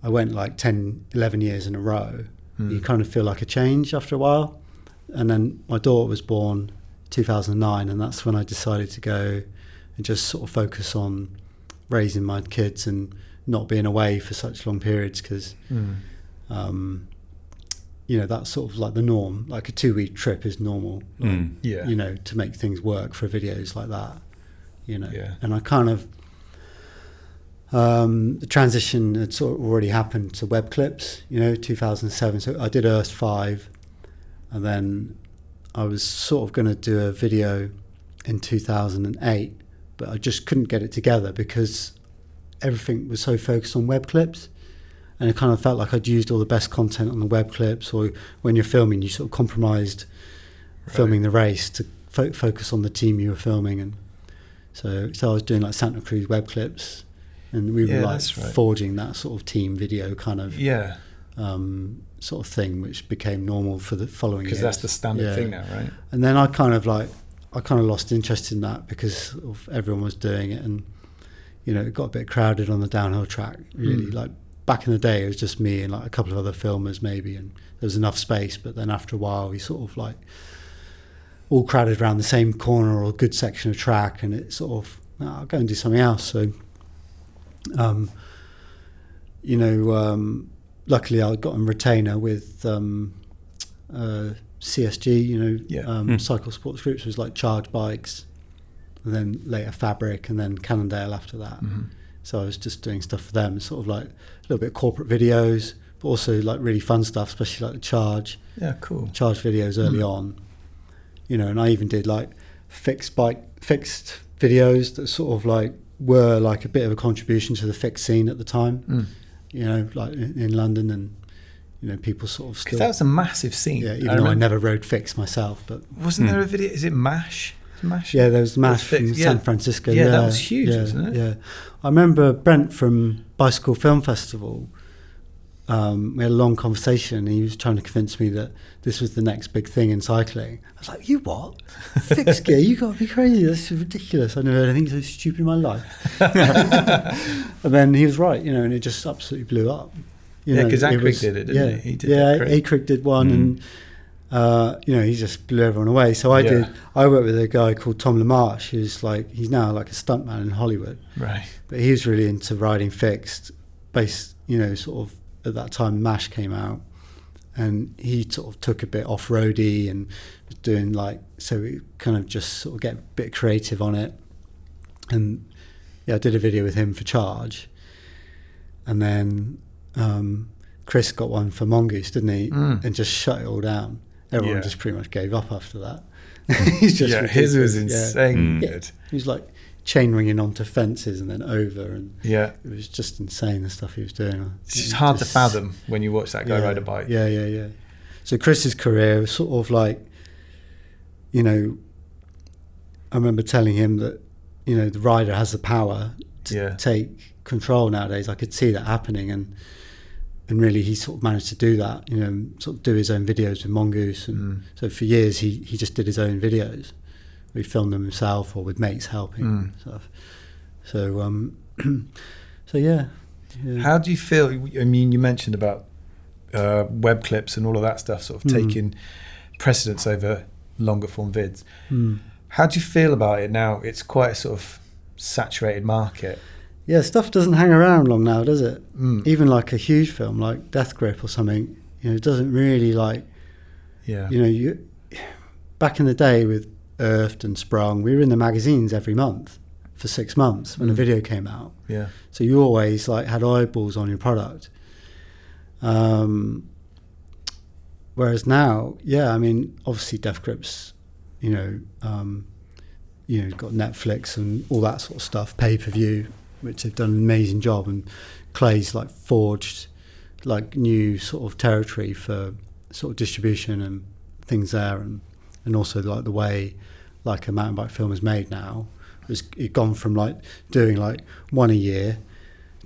I went like 10, 11 years in a row. You kind of feel like a change after a while. And then my daughter was born 2009, and that's when I decided to go and just sort of focus on raising my kids and not being away for such long periods, because you know, that's sort of like the norm. Like a 2-week trip is normal, you know, to make things work for videos like that, you know. And I kind of The transition had sort of already happened to web clips, 2007. So I did Earth 5, and then I was sort of going to do a video in 2008, but I just couldn't get it together because everything was so focused on web clips. And it kind of felt like I'd used all the best content on the web clips, or when you're filming, you sort of compromised filming the race to focus on the team you were filming. And so I was doing like Santa Cruz web clips, and we were forging that sort of team video kind of sort of thing, which became normal for the following years. Because that's the standard thing now, right? And then I kind of lost interest in that because everyone was doing it, and it got a bit crowded on the downhill track. Really, like back in the day, it was just me and like a couple of other filmers maybe, and there was enough space. But then after a while, we sort of like all crowded around the same corner or a good section of track, and it sort of I'll go and do something else. So, luckily I got a retainer with CSG, Cycle Sports Groups, was like Charge Bikes, and then later Fabric, and then Cannondale after that. So I was just doing stuff for them, sort of like a little bit of corporate videos, but also like really fun stuff, especially like the Charge videos early on, and I even did like fixed videos that sort of like were like a bit of a contribution to the fixed scene at the time, like in London, and people sort of still. Because that was a massive scene. Yeah, even though I never rode fixed myself, but wasn't there a video? Is it MASH? Yeah, there was MASH from San Francisco. Yeah, that was huge, wasn't it? Yeah, I remember Brent from Bicycle Film Festival. We had a long conversation, and he was trying to convince me that this was the next big thing in cycling. I was like, "You what? Fixed gear? You got to be crazy! That's ridiculous! I never heard anything so stupid in my life." And then he was right, and it just absolutely blew up. Because Akrig did it, didn't he? He did Akrig did one, and he just blew everyone away. So I worked with a guy called Tom LaMarche, he's now like a stuntman in Hollywood. Right. But he was really into riding fixed, based, sort of at that time MASH came out, and he sort of took a bit off-roady and was doing so we kind of just sort of get a bit creative on it. And I did a video with him for Charge, and then Chris got one for Mongoose, didn't he? And just shut it all down. Everyone just pretty much gave up after that. He's just his was insane. Good. He was like chain ringing onto fences and then over, and it was just insane, the stuff he was doing. It's just hard to fathom when you watch that guy ride a bike. Yeah. So Chris's career was sort of like, I remember telling him that, the rider has the power to take control nowadays. I could see that happening, and really he sort of managed to do that, sort of do his own videos with Mongoose, and so for years he just did his own videos. He filmed them himself or with mates helping and stuff. So yeah. How do you feel? I mean, you mentioned about web clips and all of that stuff sort of taking precedence over longer form vids. How do you feel about it now? It's quite a sort of saturated market. Yeah, stuff doesn't hang around long now, does it? Even like a huge film like Death Grip or something, it doesn't really you back in the day with Earthed and Sprung, we were in the magazines every month for 6 months when a video came out. Yeah. So you always had eyeballs on your product. Whereas now, I mean, obviously Death Grip's, got Netflix and all that sort of stuff, pay-per-view, which they've done an amazing job, and Clay's forged new sort of territory for sort of distribution and things there, and also the way a mountain bike film is made now. It's gone from doing one a year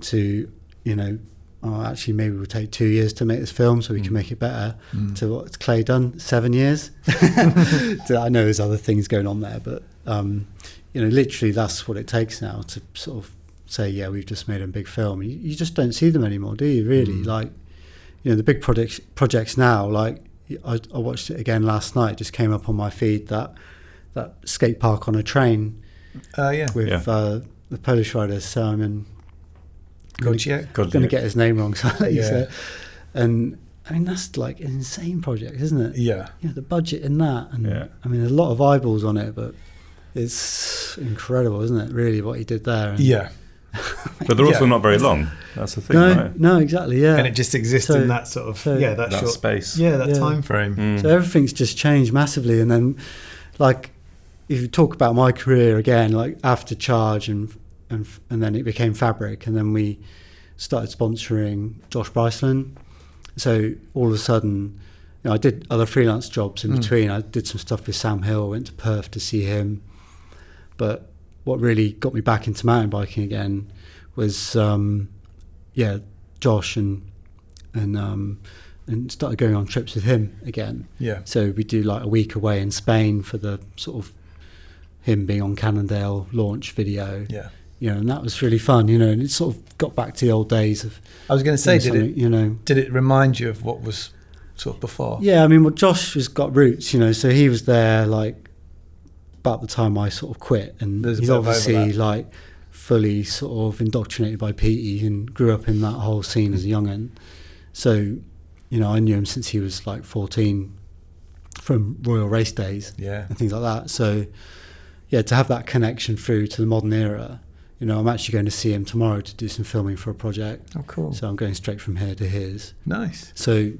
to actually maybe we'll take 2 years to make this film so we can make it better, to what's Clay done 7 years. I know there's other things going on there, but literally that's what it takes now to sort of say, we've just made a big film. You just don't see them anymore, do you, really? The big projects now, I watched it again last night, just came up on my feed, that skate park on a train with the Polish rider Simon Gojek. I'm going to get his name wrong, so I'll let you say it. And I mean, that's an insane project, isn't it? Yeah. The budget in that, and I mean, a lot of eyeballs on it, but it's incredible, isn't it, really, what he did there? And But they're also not very long. That's the thing, right? No, exactly, yeah. And it just exists in that sort of that short space. Yeah, that time frame. So everything's just changed massively. And then, like, if you talk about my career again, like after Charge and then it became Fabric, and then we started sponsoring Josh Bryceland. So all of a sudden, I did other freelance jobs in between. I did some stuff with Sam Hill, went to Perth to see him. But what really got me back into mountain biking again was Josh and started going on trips with him again. Yeah. So we do like a week away in Spain for the sort of him being on Cannondale launch video. Yeah. And that was really fun, and it sort of got back to the old days of. I was going to say, did it remind you of what was sort of before? Yeah, I mean, well, Josh has got roots, so he was there like about the time I sort of quit, and he's obviously like fully sort of indoctrinated by Petey and grew up in that whole scene as a young'un. So, I knew him since he was like 14 from Royal Race Days and things like that. So, yeah, to have that connection through to the modern era. I'm actually going to see him tomorrow to do some filming for a project. Oh, cool. So I'm going straight from here to his. Nice. So,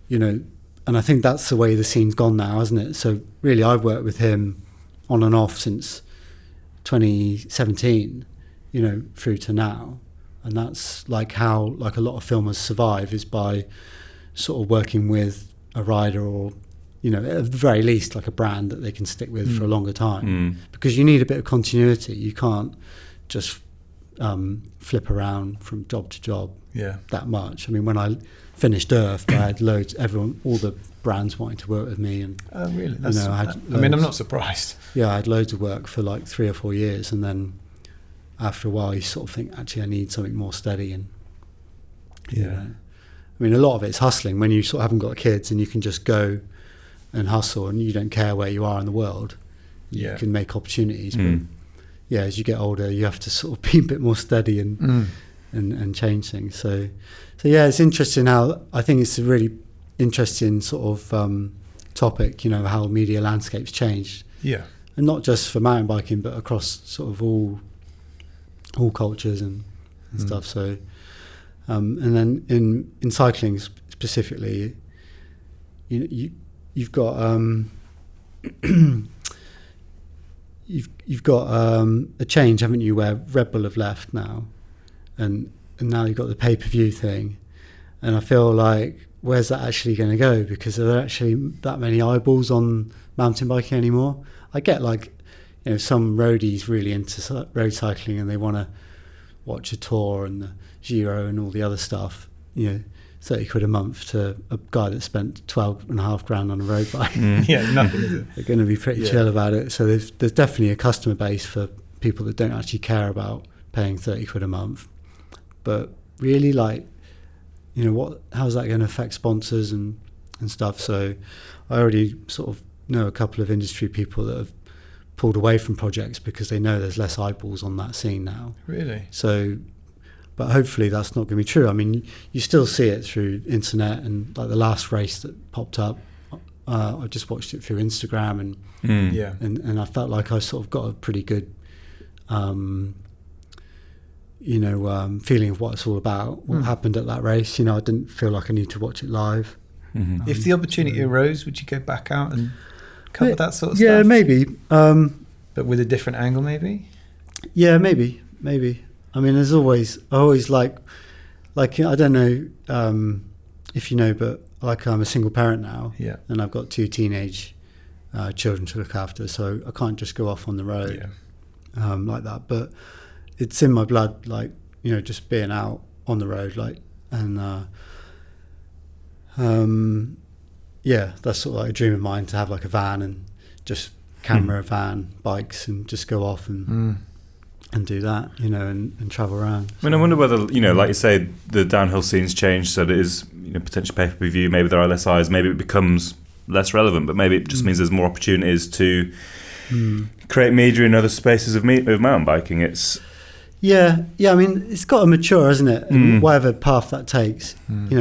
and I think that's the way the scene's gone now, hasn't it? So really, I've worked with him on and off since 2017, through to now. And that's like how like a lot of filmers survive, is by sort of working with a rider or, at the very least, like a brand that they can stick with for a longer time. Because you need a bit of continuity. You can't just flip around from job to job that much. I mean, when I finished Earthed, I had all the brands wanting to work with me. And oh, really? I'm not surprised. Yeah, I had loads of work for like 3 or 4 years, and then after a while you sort of think, actually I need something more steady. And I mean, a lot of it's hustling when you sort of haven't got kids and you can just go and hustle and you don't care where you are in the world. You can make opportunities. But as you get older, you have to sort of be a bit more steady and change things. So it's interesting how, I think it's a really interesting sort of topic, how media landscapes changed. Yeah. And not just for mountain biking, but across sort of all cultures and stuff. So, and then in cycling specifically, you've got you've got a change, haven't you, where Red Bull have left now, and now you've got the pay-per-view thing, and I feel like, where's that actually going to go? Because are there actually that many eyeballs on mountain biking anymore? I get like, some roadies really into road cycling and they want to watch a Tour and the Giro and all the other stuff, 30 quid a month to a guy that spent 12.5 grand on a road bike. Nothing is it? They're going to be pretty chill about it. So there's definitely a customer base for people that don't actually care about paying 30 quid a month. But really, like, how's that going to affect sponsors and stuff? So I already sort of know a couple of industry people that have pulled away from projects because they know there's less eyeballs on that scene now. Really? So, but hopefully that's not going to be true. I mean, you still see it through internet, and like the last race that popped up, I just watched it through Instagram, and I felt like I sort of got a pretty good, feeling of what it's all about, what happened at that race. I didn't feel like I need to watch it live. Mm-hmm. If the opportunity arose, would you go back out and cover that sort of stuff? Yeah, maybe. But with a different angle, maybe? Yeah, maybe. I mean, I always like, I don't know if you know, but like I'm a single parent now, and I've got 2 teenage children to look after, so I can't just go off on the road like that. But it's in my blood, like, just being out on the road, like, and that's sort of like a dream of mine, to have like a van and just camera, van, bikes, and just go off and do that, and travel around. I mean, I wonder whether, like you say, the downhill scene's changed, so that it is, potential pay-per-view, maybe there are less eyes, maybe it becomes less relevant, but maybe it just means there's more opportunities to create media in other spaces of mountain biking. It's... Yeah, I mean, it's got to mature, hasn't it? And whatever path that takes.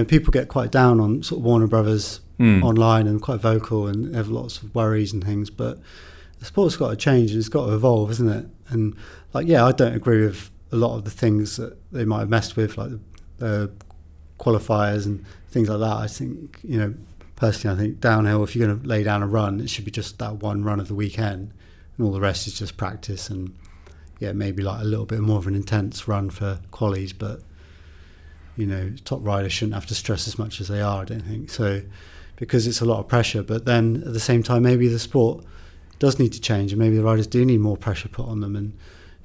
People get quite down on sort of Warner Brothers online and quite vocal and have lots of worries and things, but the sport's got to change and it's got to evolve, isn't it? And like, I don't agree with a lot of the things that they might have messed with, like the qualifiers and things like that. I think, personally, I think downhill, if you're going to lay down a run, it should be just that one run of the weekend, and all the rest is just practice, and maybe like a little bit more of an intense run for qualies, but top riders shouldn't have to stress as much as they are, I don't think so, because it's a lot of pressure. But then at the same time, maybe the sport does need to change, and maybe the riders do need more pressure put on them, and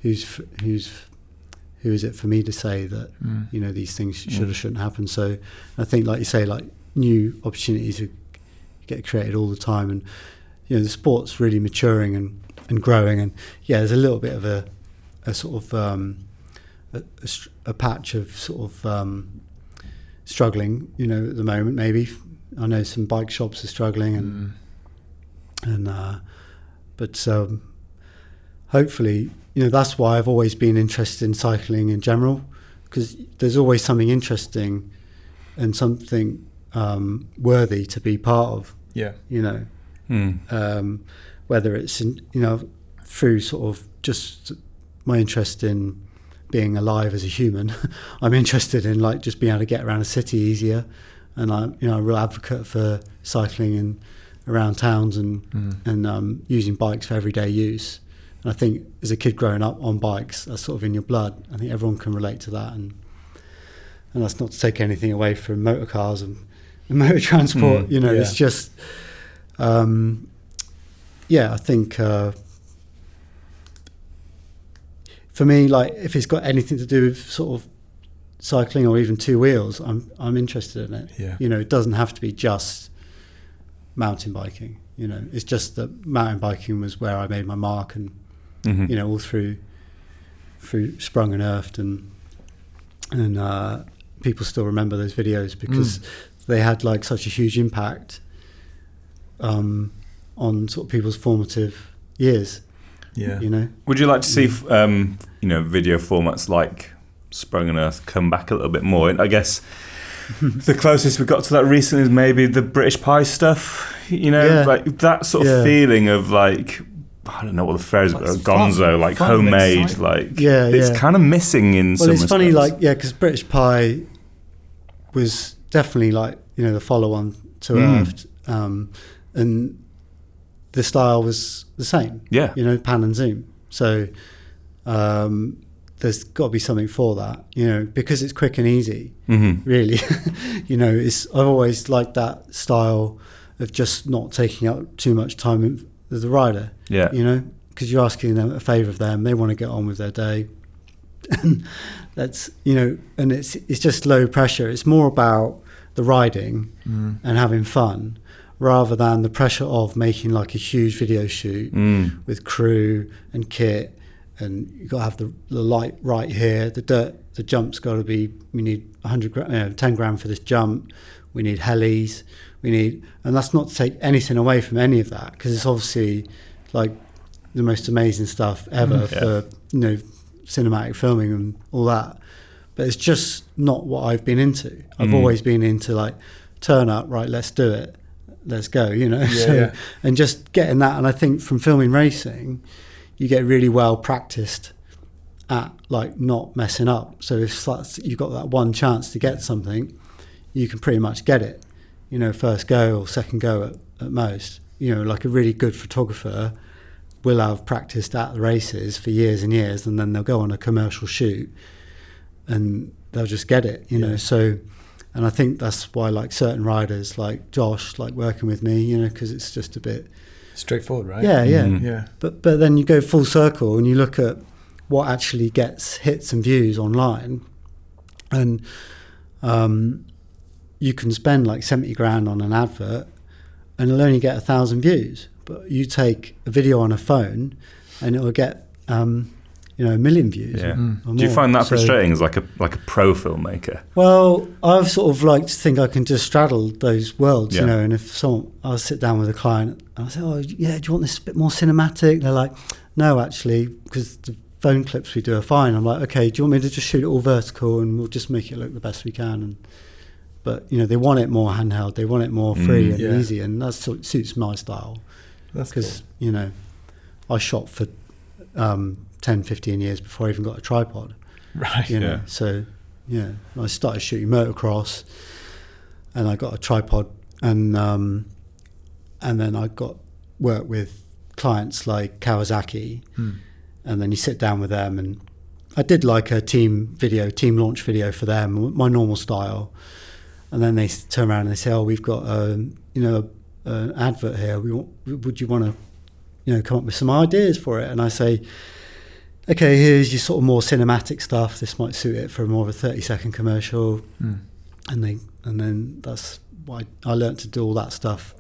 who is it for me to say that these things should or shouldn't happen? So I think, like you say, like new opportunities get created all the time, and the sport's really maturing and growing, and there's a little bit of a sort of a patch of sort of struggling, at the moment. Maybe I know some bike shops are struggling, but hopefully, that's why I've always been interested in cycling in general, because there's always something interesting and something worthy to be part of. Whether it's through sort of just my interest in being alive as a human. I'm interested in like just being able to get around a city easier, and I'm a real advocate for cycling and around towns and using bikes for everyday use. And I think as a kid growing up on bikes, that's sort of in your blood. I think everyone can relate to that, and that's not to take anything away from motor cars and motor transport. It's just I think for me, like if it's got anything to do with sort of cycling or even two wheels, I'm interested in it. It doesn't have to be just mountain biking. It's just that mountain biking was where I made my mark, and all through Sprung and Earthed, and people still remember those videos because they had like such a huge impact on sort of people's formative years. Would you like to see video formats like Sprung and Earthed come back a little bit more? And I guess the closest we got to that recently is maybe the British Pie stuff. Like that sort of feeling of like, I don't know what the phrase is, gonzo, like homemade, like it's kind of missing in some respects. Well, it's funny, because British Pie was definitely like the follow-on to Earthed, and the style was the same. Pan and zoom. So there's got to be something for that, because it's quick and easy. Really, I've always liked that style of just not taking up too much time with the rider. Because you're asking them a favour of them, they want to get on with their day, and that's and it's just low pressure. It's more about the riding and having fun, rather than the pressure of making like a huge video shoot with crew and kit, and you've got to have the light right here, the jump's got to be, we need 10 grand for this jump, we need helis, and that's not to take anything away from any of that, because it's obviously like the most amazing stuff ever for cinematic filming and all that, but it's just not what I've been into. I've always been into like, turn up, right, let's do it, let's go, and just getting that. And I think from filming racing, you get really well practiced at like not messing up. So if you've got that one chance to get something, you can pretty much get it, first go or second go at most. Like a really good photographer will have practiced at the races for years and years, and then they'll go on a commercial shoot and they'll just get it, so. And I think that's why, like certain riders, like Josh, like working with me, because it's just a bit straightforward, right? Yeah. But then you go full circle and you look at what actually gets hits and views online, and you can spend like 70 grand on an advert, and it'll only get 1,000 views. But you take a video on a phone, and it'll get 1 million views. Or more. Do you find that frustrating as like a pro filmmaker? Well, I've sort of like to think I can just straddle those worlds, and if I'll sit down with a client and I say, do you want this a bit more cinematic? They're like, no, actually, because the phone clips we do are fine. I'm like, okay, do you want me to just shoot it all vertical and we'll just make it look the best we can? But they want it more handheld, they want it more free and easy, and that suits my style. That's because I shot for 10-15 years before I even got a tripod. Right. You know, so yeah, I started shooting motocross, and I got a tripod, and then I got work with clients like Kawasaki, and then you sit down with them, and I did like a team launch video for them, my normal style, and then they turn around and they say, "Oh, we've got an advert here. Would you want to, come up with some ideas for it?" And I say, "Okay, here's your sort of more cinematic stuff. This might suit it for more of a 30-second commercial." And then that's why I learned to do all that stuff.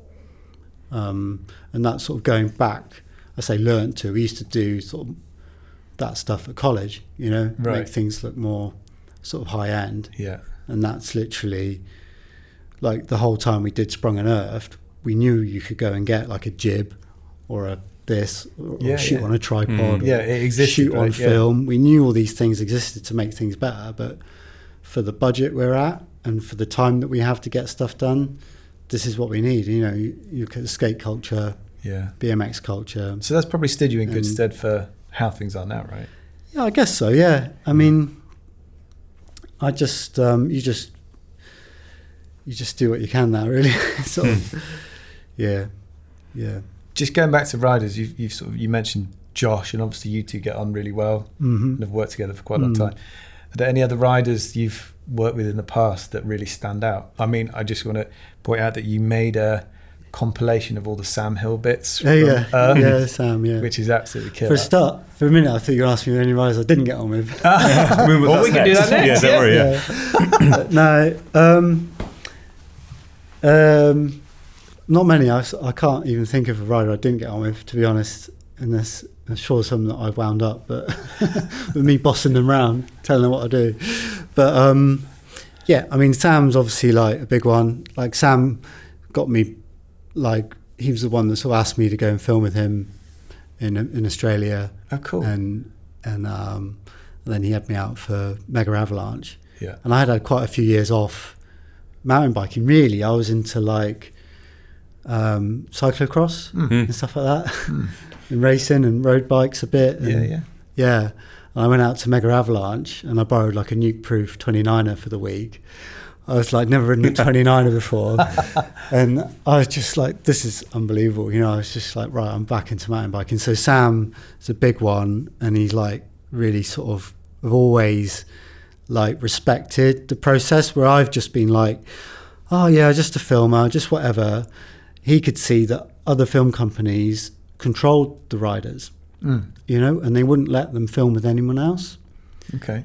And that's sort of going back. I say learned to. We used to do sort of that stuff at college, make things look more sort of high end. Yeah. And that's literally like the whole time we did Sprung and Earthed, we knew you could go and get like a jib or a this or shoot on a tripod. It existed. Shoot on film. We knew all these things existed to make things better, but for the budget we're at and for the time that we have to get stuff done, this is what we need. You look at the skate culture, BMX culture. So that's probably stood you in good stead for how things are now, right? Yeah, I guess so. Yeah, I mean, I just you just do what you can now, really. Sort of, yeah. Just going back to riders, you mentioned Josh, and obviously you two get on really well and have worked together for quite a long time. Are there any other riders you've worked with in the past that really stand out? I mean, I just want to point out that you made a compilation of all the Sam Hill bits from Earth, Sam, which is absolutely killer. For a start, for a minute, I thought you were asking me any riders I didn't get on with. Well, we can do that next. Yeah, don't worry. No, not many. I can't even think of a rider I didn't get on with, to be honest. Unless I'm sure some that I've wound up, but with me bossing them around, telling them what to do. But I mean, Sam's obviously like a big one. Like Sam got me, like he was the one that sort of asked me to go and film with him in Australia. Oh, cool. And then he had me out for Mega Avalanche. Yeah. And I had quite a few years off mountain biking. Really, I was into like cyclocross and stuff like that, and racing and road bikes a bit. And, yeah. And I went out to Mega Avalanche and I borrowed like a nuke-proof 29er for the week. I was like never ridden a 29er before, and I was just like, this is unbelievable. I was just like, right, I'm back into mountain biking. So Sam is a big one, and he's like really sort of always like respected the process, where I've just been like, oh yeah, just a filmer, just whatever. He could see that other film companies controlled the riders, and they wouldn't let them film with anyone else. Okay.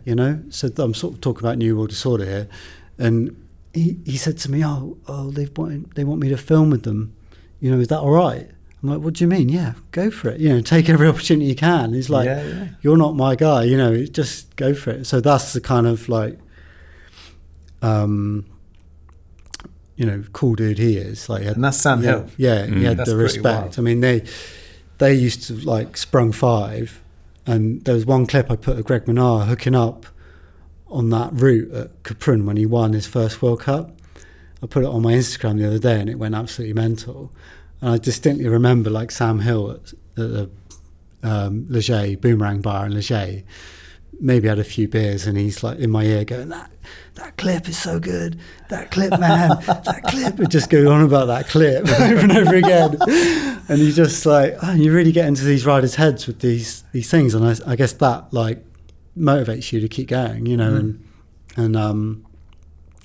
So I'm sort of talking about New World Disorder here. And he said to me, oh, they want me to film with them. Is that all right? I'm like, what do you mean? Yeah, go for it. Take every opportunity you can. He's like, you're not my guy. Just go for it. So that's the kind of like, cool dude he is. Like, and that's Sam Hill. Yeah, he had the respect. Wild. I mean, they used to like Sprung 5, and there was one clip I put of Greg Menard hooking up on that route at Capron when he won his first World Cup. I put it on my Instagram the other day and it went absolutely mental. And I distinctly remember like Sam Hill at the Leger, Boomerang Bar in Leger, maybe had a few beers, and he's like in my ear going, that clip is so good, that clip, man, that clip. Would just go on about that clip over and over again. And you just like, you really get into these riders' heads with these things. And I guess that like motivates you to keep going, and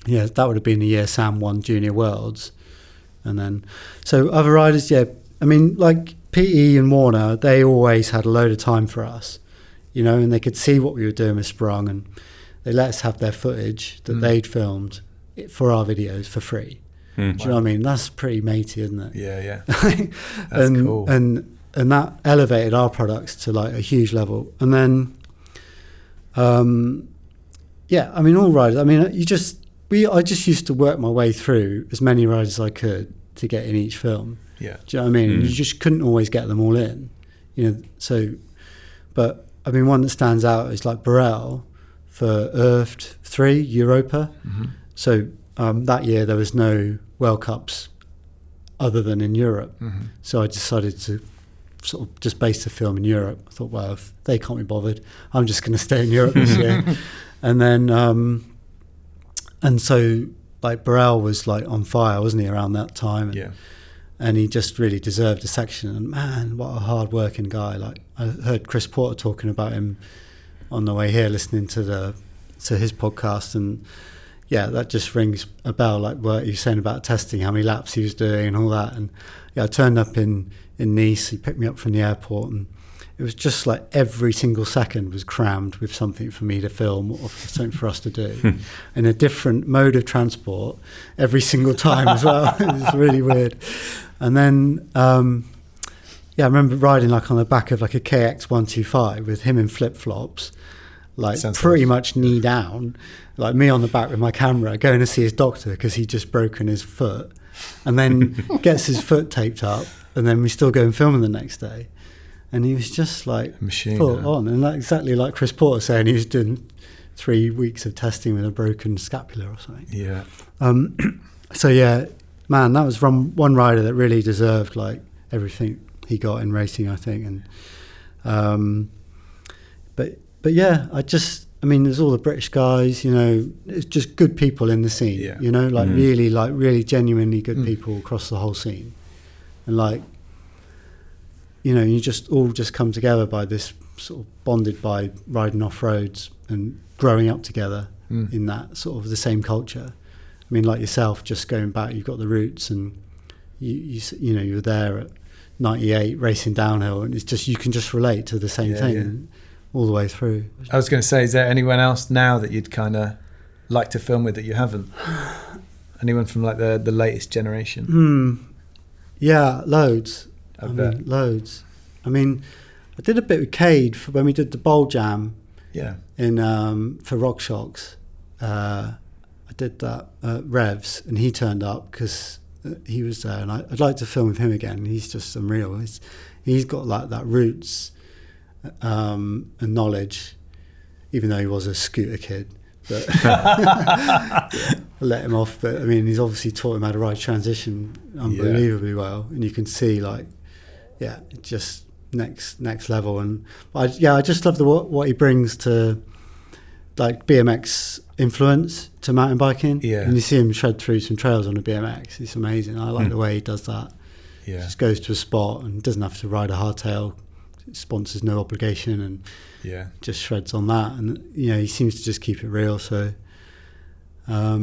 that would have been the year Sam won Junior Worlds. And then so other riders, I mean, like PE and Warner, they always had a load of time for us, and they could see what we were doing with Sprung, and they let us have their footage that they'd filmed for our videos for free. Do you know what I mean? That's pretty matey, isn't it? Yeah. That's cool. And that elevated our products to like a huge level. And then I mean, all riders. I mean, I just used to work my way through as many riders as I could to get in each film. Yeah. Do you know what I mean? And you just couldn't always get them all in, So, but I mean, one that stands out is like Burrell for Earthed 3 Europa. So that year there was no World Cups other than in Europe. So I decided to sort of just based the film in Europe. I thought, well, if they can't be bothered, I'm just going to stay in Europe this year. And then, and so like Burrell was like on fire, wasn't he, around that time? And he just really deserved a section. And man, what a hard working guy. Like I heard Chris Porter talking about him on the way here, listening to his podcast, and yeah, that just rings a bell, like what he was saying about testing, how many laps he was doing and all that. And yeah, I turned up in Nice, he picked me up from the airport, and it was just like every single second was crammed with something for me to film or something for us to do in a different mode of transport every single time as well. It was really weird. And then, yeah, I remember riding like on the back of like a KX125 with him in flip-flops, like pretty much knee down, like me on the back with my camera going to see his doctor because he'd just broken his foot, and then gets his foot taped up, and then we still go and film him the next day. And he was just like full on, and like, exactly like Chris Porter saying, he was doing 3 weeks of testing with a broken scapula or something. Yeah. So yeah, man, that was one rider that really deserved like everything he got in racing, I think. And but yeah, I mean, there's all the British guys, you know, it's just good people in the scene, you know, like really genuinely good people across the whole scene. And like, you know, you just all just come together by this sort of bonded by riding off roads and growing up together in that sort of the same culture. I mean, like yourself, just going back, you've got the roots, and you know, you're there at 98 racing downhill, and it's just, you can just relate to the same thing all the way through. I was going to say, is there anyone else now that you'd kind of like to film with that you haven't? Anyone from like the latest generation? Yeah, loads. Loads. I mean, I did a bit with Cade when we did the bowl jam. Yeah. In for Rock Shocks. I did that at Revs, and he turned up because he was there, and I'd like to film with him again. He's just unreal. He's got like that roots and knowledge, even though he was a scooter kid. But I let him off. But I mean, he's obviously taught him how to ride transition unbelievably well, and you can see like, just next level. And I just love what he brings to like BMX influence to mountain biking. Yeah, and you see him shred through some trails on a BMX. It's amazing. I like the way he does that. Yeah, just goes to a spot and doesn't have to ride a hardtail. Sponsors no obligation, and just shreds on that. And you know, he seems to just keep it real. So I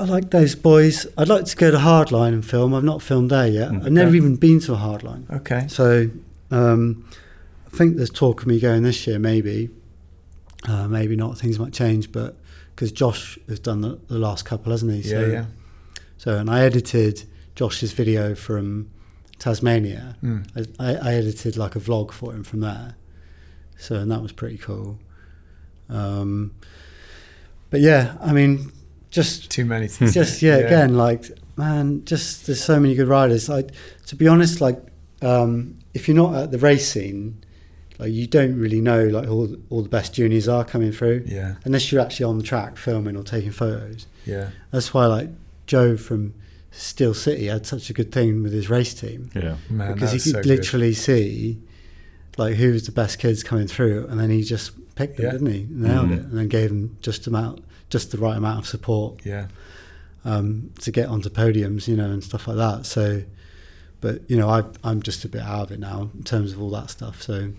like those boys. I'd like to go to Hardline and film. I've not filmed there yet. I've never even been to a Hardline. Okay. So I think there's talk of me going this year, maybe not. Things might change, but because Josh has done the last couple, hasn't he? So and I edited Josh's video from Tasmania. I edited like a vlog for him from there, and that was pretty cool. But yeah, I mean, just too many things. Just again, like, man, just there's so many good riders. To be honest, like if you're not at the race scene, like you don't really know like all the best juniors are coming through. Yeah. Unless you're actually on the track filming or taking photos. Yeah. That's why like Joe from Steel City had such a good thing with his race team. Yeah, man, because he could literally see like who was the best kids coming through, and then he just picked them, didn't he? Nailed it, and then gave them just the right amount of support. Yeah, to get onto podiums, you know, and stuff like that. So, but you know, I'm just a bit out of it now in terms of all that stuff. So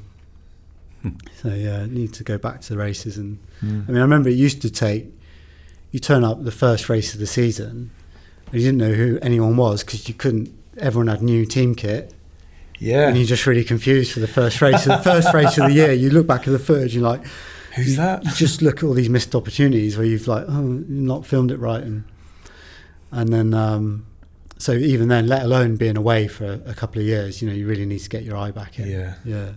yeah, I need to go back to the races. And I mean, I remember it used to take, you turn up the first race of the season, you didn't know who anyone was because everyone had new team kit. Yeah. And you're just really confused for the first race. The first race of the year, you look back at the footage, you're like, who's that? You just look at all these missed opportunities where you've like, you've not filmed it right. And then, so even then, let alone being away for a couple of years, you know, you really need to get your eye back in. Yeah. Yeah.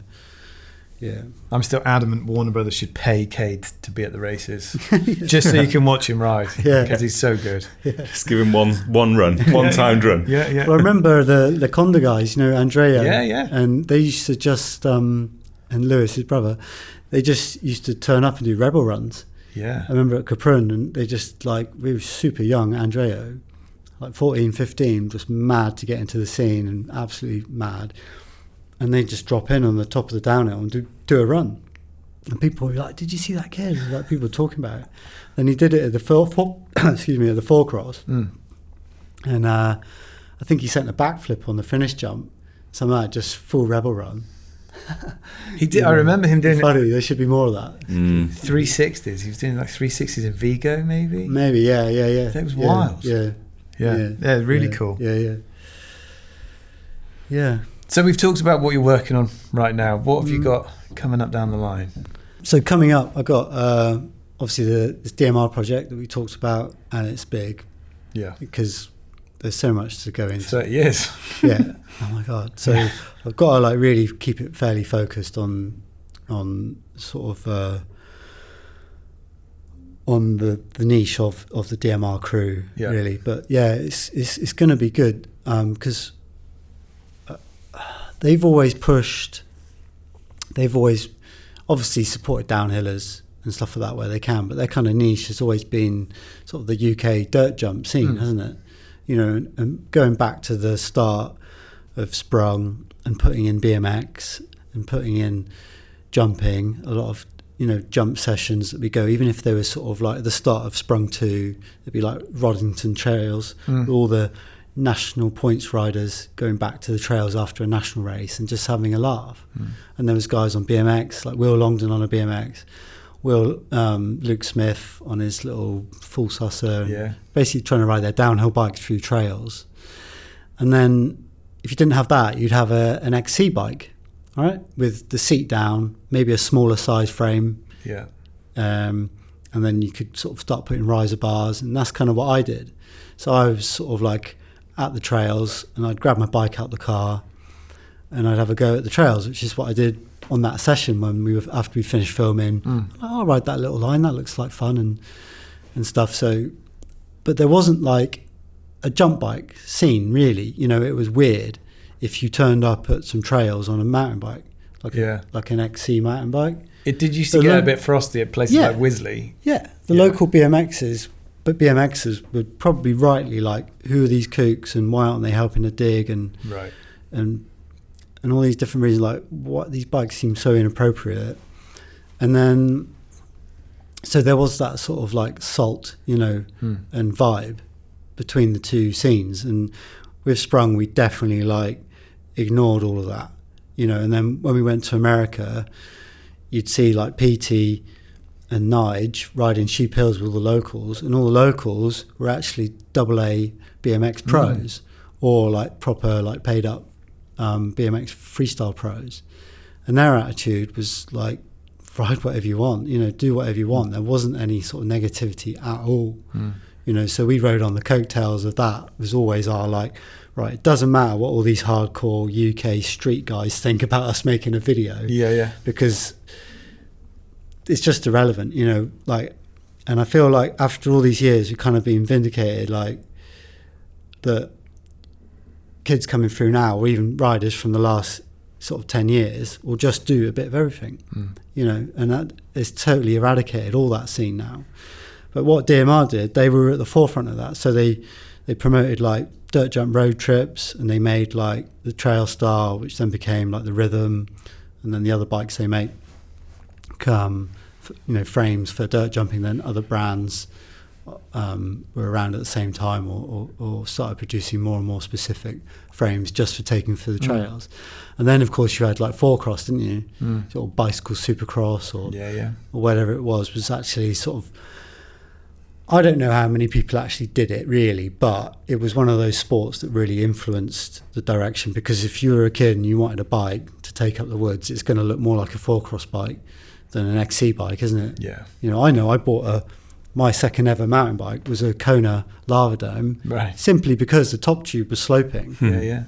Yeah, I'm still adamant Warner Brothers should pay Cade to be at the races, just so you can watch him ride. Yeah, because he's so good. Yeah. Just give him one run, one timed run. Yeah, yeah. Well, I remember the Conda guys, you know, Andrea. Yeah, yeah. And they used to just and Lewis, his brother, they just used to turn up and do rebel runs. Yeah, I remember at Caprun, and they just like, we were super young, Andrea, like 14, 15, just mad to get into the scene and absolutely mad. And they just drop in on the top of the downhill and do a run. And people were like, "Did you see that kid?" Like, people were talking about it. And he did it at the at the four cross. And I think he sent a backflip on the finish jump. Something like just full rebel run. He did. I remember him doing funny. There should be more of that. 360s. He was doing like 360s in Vigo, maybe. Maybe, yeah. That was wild. Yeah, really cool. Yeah. So we've talked about what you're working on right now. What have you got coming up down the line? So coming up, I've got obviously this DMR project that we talked about, and it's big. Yeah. Because there's so much to go into. 30 years. Yeah. Oh my God. So I've got to like really keep it fairly focused on sort of on the niche of the DMR crew, really. But yeah, it's going to be good because they've always obviously supported downhillers and stuff like that where they can, but their kind of niche has always been sort of the UK dirt jump scene, hasn't it? You know, and going back to the start of Sprung and putting in BMX and putting in jumping, a lot of, you know, jump sessions that we go, even if they were sort of like at the start of Sprung 2, it'd be like Roddington Trails, with all the national points riders going back to the trails after a national race and just having a laugh. And there was guys on BMX, like Will Longdon on a BMX, Luke Smith on his little full susser, basically trying to ride their downhill bikes through trails. And then if you didn't have that, you'd have an XC bike, right, with the seat down, maybe a smaller size frame, and then you could sort of start putting riser bars, and that's kind of what I did. So I was sort of like at the trails, and I'd grab my bike out the car and I'd have a go at the trails, which is what I did on that session when after we finished filming. I'll ride that little line, that looks like fun and stuff. So, but there wasn't like a jump bike scene really. You know, it was weird if you turned up at some trails on a mountain bike, like an XC mountain bike. It did used to get a bit frosty at places like Wisley. The local BMXs, but BMXers would probably rightly like, who are these kooks and why aren't they helping to dig and all these different reasons, like what these bikes seem so inappropriate. And then so there was that sort of like salt, you know, and vibe between the two scenes. And with Sprung we definitely like ignored all of that, you know. And then when we went to America, you'd see like PT and Nige riding Sheep Hills with the locals, and all the locals were actually AA BMX pros or like proper like paid up BMX freestyle pros, and their attitude was like, ride whatever you want, you know, do whatever you want. There wasn't any sort of negativity at all, you know. So we rode on the coattails of that. It was always our like, right, it doesn't matter what all these hardcore UK street guys think about us making a video, because it's just irrelevant, you know. Like, and I feel like after all these years we've kind of been vindicated, like that kids coming through now, or even riders from the last sort of 10 years, will just do a bit of everything, you know, and that is totally eradicated all that scene now. But what DMR did, they were at the forefront of that. So they promoted like dirt jump road trips, and they made like the Trail Star, which then became like the Rhythm, and then the other bikes they make you know, frames for dirt jumping. Then other brands were around at the same time, or started producing more and more specific frames just for taking through the trails. And then of course you had like four cross, didn't you? Sort of bicycle supercross or whatever it was actually sort of, I don't know how many people actually did it really, but it was one of those sports that really influenced the direction. Because if you were a kid and you wanted a bike to take up the woods, it's going to look more like a four cross bike than an XC bike, isn't it? You know, I bought my second ever mountain bike was a Kona Lava Dome, simply because the top tube was sloping,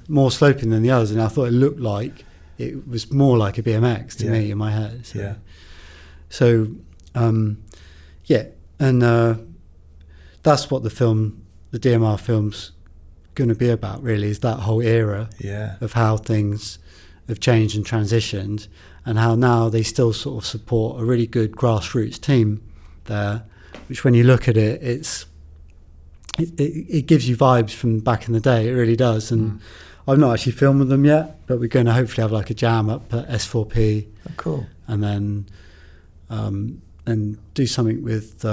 more sloping than the others, and I thought it looked like it was more like a BMX to me in my head. So and that's what the DMR film's going to be about, really, is that whole era of how things have changed and transitioned, and how now they still sort of support a really good grassroots team there, which when you look at it, it's it gives you vibes from back in the day. It really does. And I've not actually filmed with them yet, but we're going to hopefully have like a jam up at S4P. Oh, cool. And then and do something with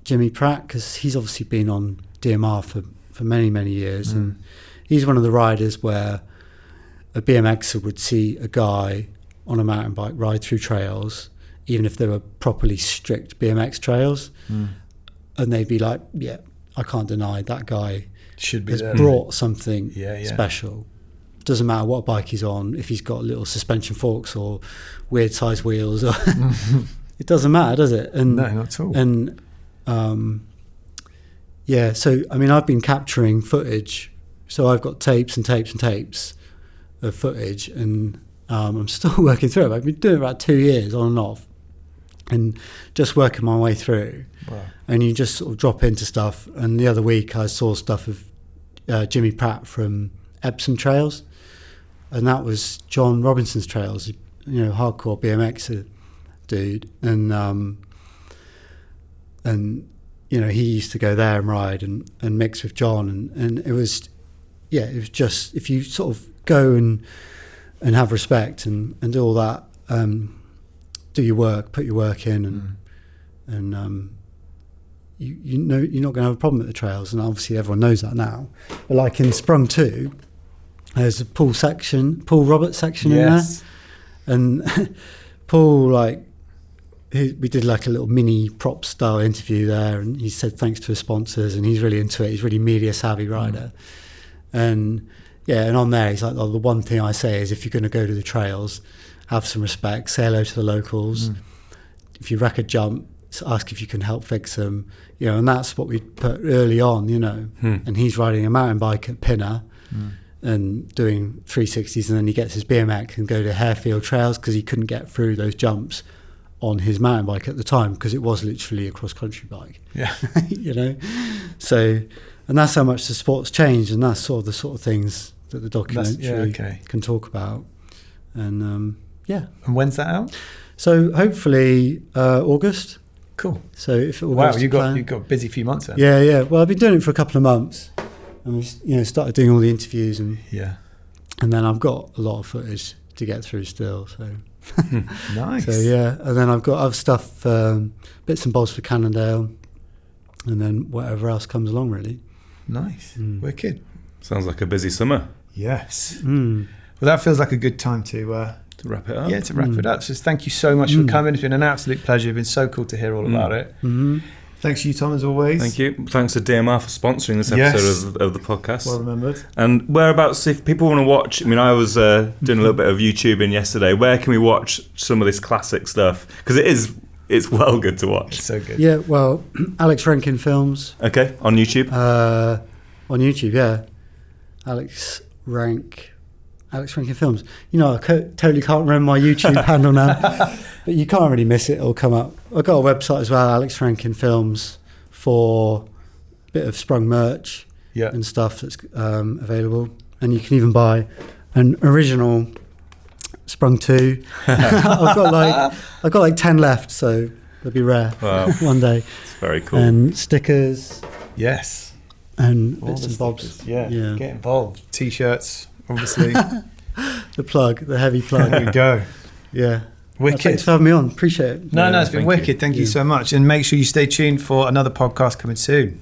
Jimmy Pratt, because he's obviously been on DMR for many years, and he's one of the riders where a BMXer would see a guy on a mountain bike ride through trails, even if they were properly strict BMX trails, and they'd be like, yeah, I can't deny that guy should be has there. brought something Yeah. special. Doesn't matter what bike he's on, if he's got little suspension forks or weird size wheels, or it doesn't matter, does it? And no, not at all. And yeah, so I mean, I've been capturing footage, so I've got tapes and tapes and tapes of footage, and I'm still working through it. I've been doing it about 2 years on and off, and just working my way through. Wow. And you just sort of drop into stuff. And the other week I saw stuff of Jimmy Pratt from Epsom Trails, and that was John Robinson's trails, hardcore BMX dude, and he used to go there and ride and mix with John, and it was just, if you sort of go and have respect and do all that, do your work, put your work in, and you know you're not going to have a problem at the trails, and obviously everyone knows that now. But like in Sprung 2, there's a Paul Roberts section in there, and Paul, we did like a little mini prop style interview there, and he said thanks to his sponsors, and he's really into it. He's really media savvy rider, and on there he's like, the one thing I say is, if you're going to go to the trails, have some respect, say hello to the locals. If you wreck a jump, ask if you can help fix them, and that's what we put early on, and he's riding a mountain bike at Pinner and doing 360s, and then he gets his BMX and go to Harefield Trails because he couldn't get through those jumps on his mountain bike at the time, because it was literally a cross-country bike. So, and that's how much the sport's changed, and that's sort of the sort of things that the documentary can talk about. And And when's that out? so hopefully August. Cool. So if it all you've got a busy few months then. Yeah. Well, I've been doing it for a couple of months, and we started doing all the interviews, and then I've got a lot of footage to get through still. So nice. So and then I've got other stuff, bits and bobs for Cannondale, and then whatever else comes along, really. Nice. Wicked. Sounds like a busy summer. Yes. Well, that feels like a good time to wrap it up. Yeah, to wrap it up. So thank you so much for coming. It's been an absolute pleasure. It's been so cool to hear all about it. Thanks to you, Tom, as always. Thank you. Thanks to DMR for sponsoring this episode of the podcast. Well remembered. And whereabouts, if people want to watch, I mean, I was doing a little bit of YouTubing yesterday. Where can we watch some of this classic stuff? Because it's well good to watch. It's so good. Yeah, well, Alex Rankin Films. Okay, on YouTube? On YouTube, yeah. Alex Rankin Films. I totally can't remember my YouTube handle now, but you can't really miss it. It'll come up. I've got a website as well, Alex Rankin Films, for a bit of Sprung merch and stuff that's available. And you can even buy an original Sprung 2. I've got like 10 left, so they'll be rare one day. It's very cool. And stickers. Yes. And all bits and bobs. Yeah. Get involved. T-shirts. Obviously. the heavy plug. There we go. Yeah. Wicked. Thanks for having me on. Appreciate it. No, it's been wicked. Thank you so much. And make sure you stay tuned for another podcast coming soon.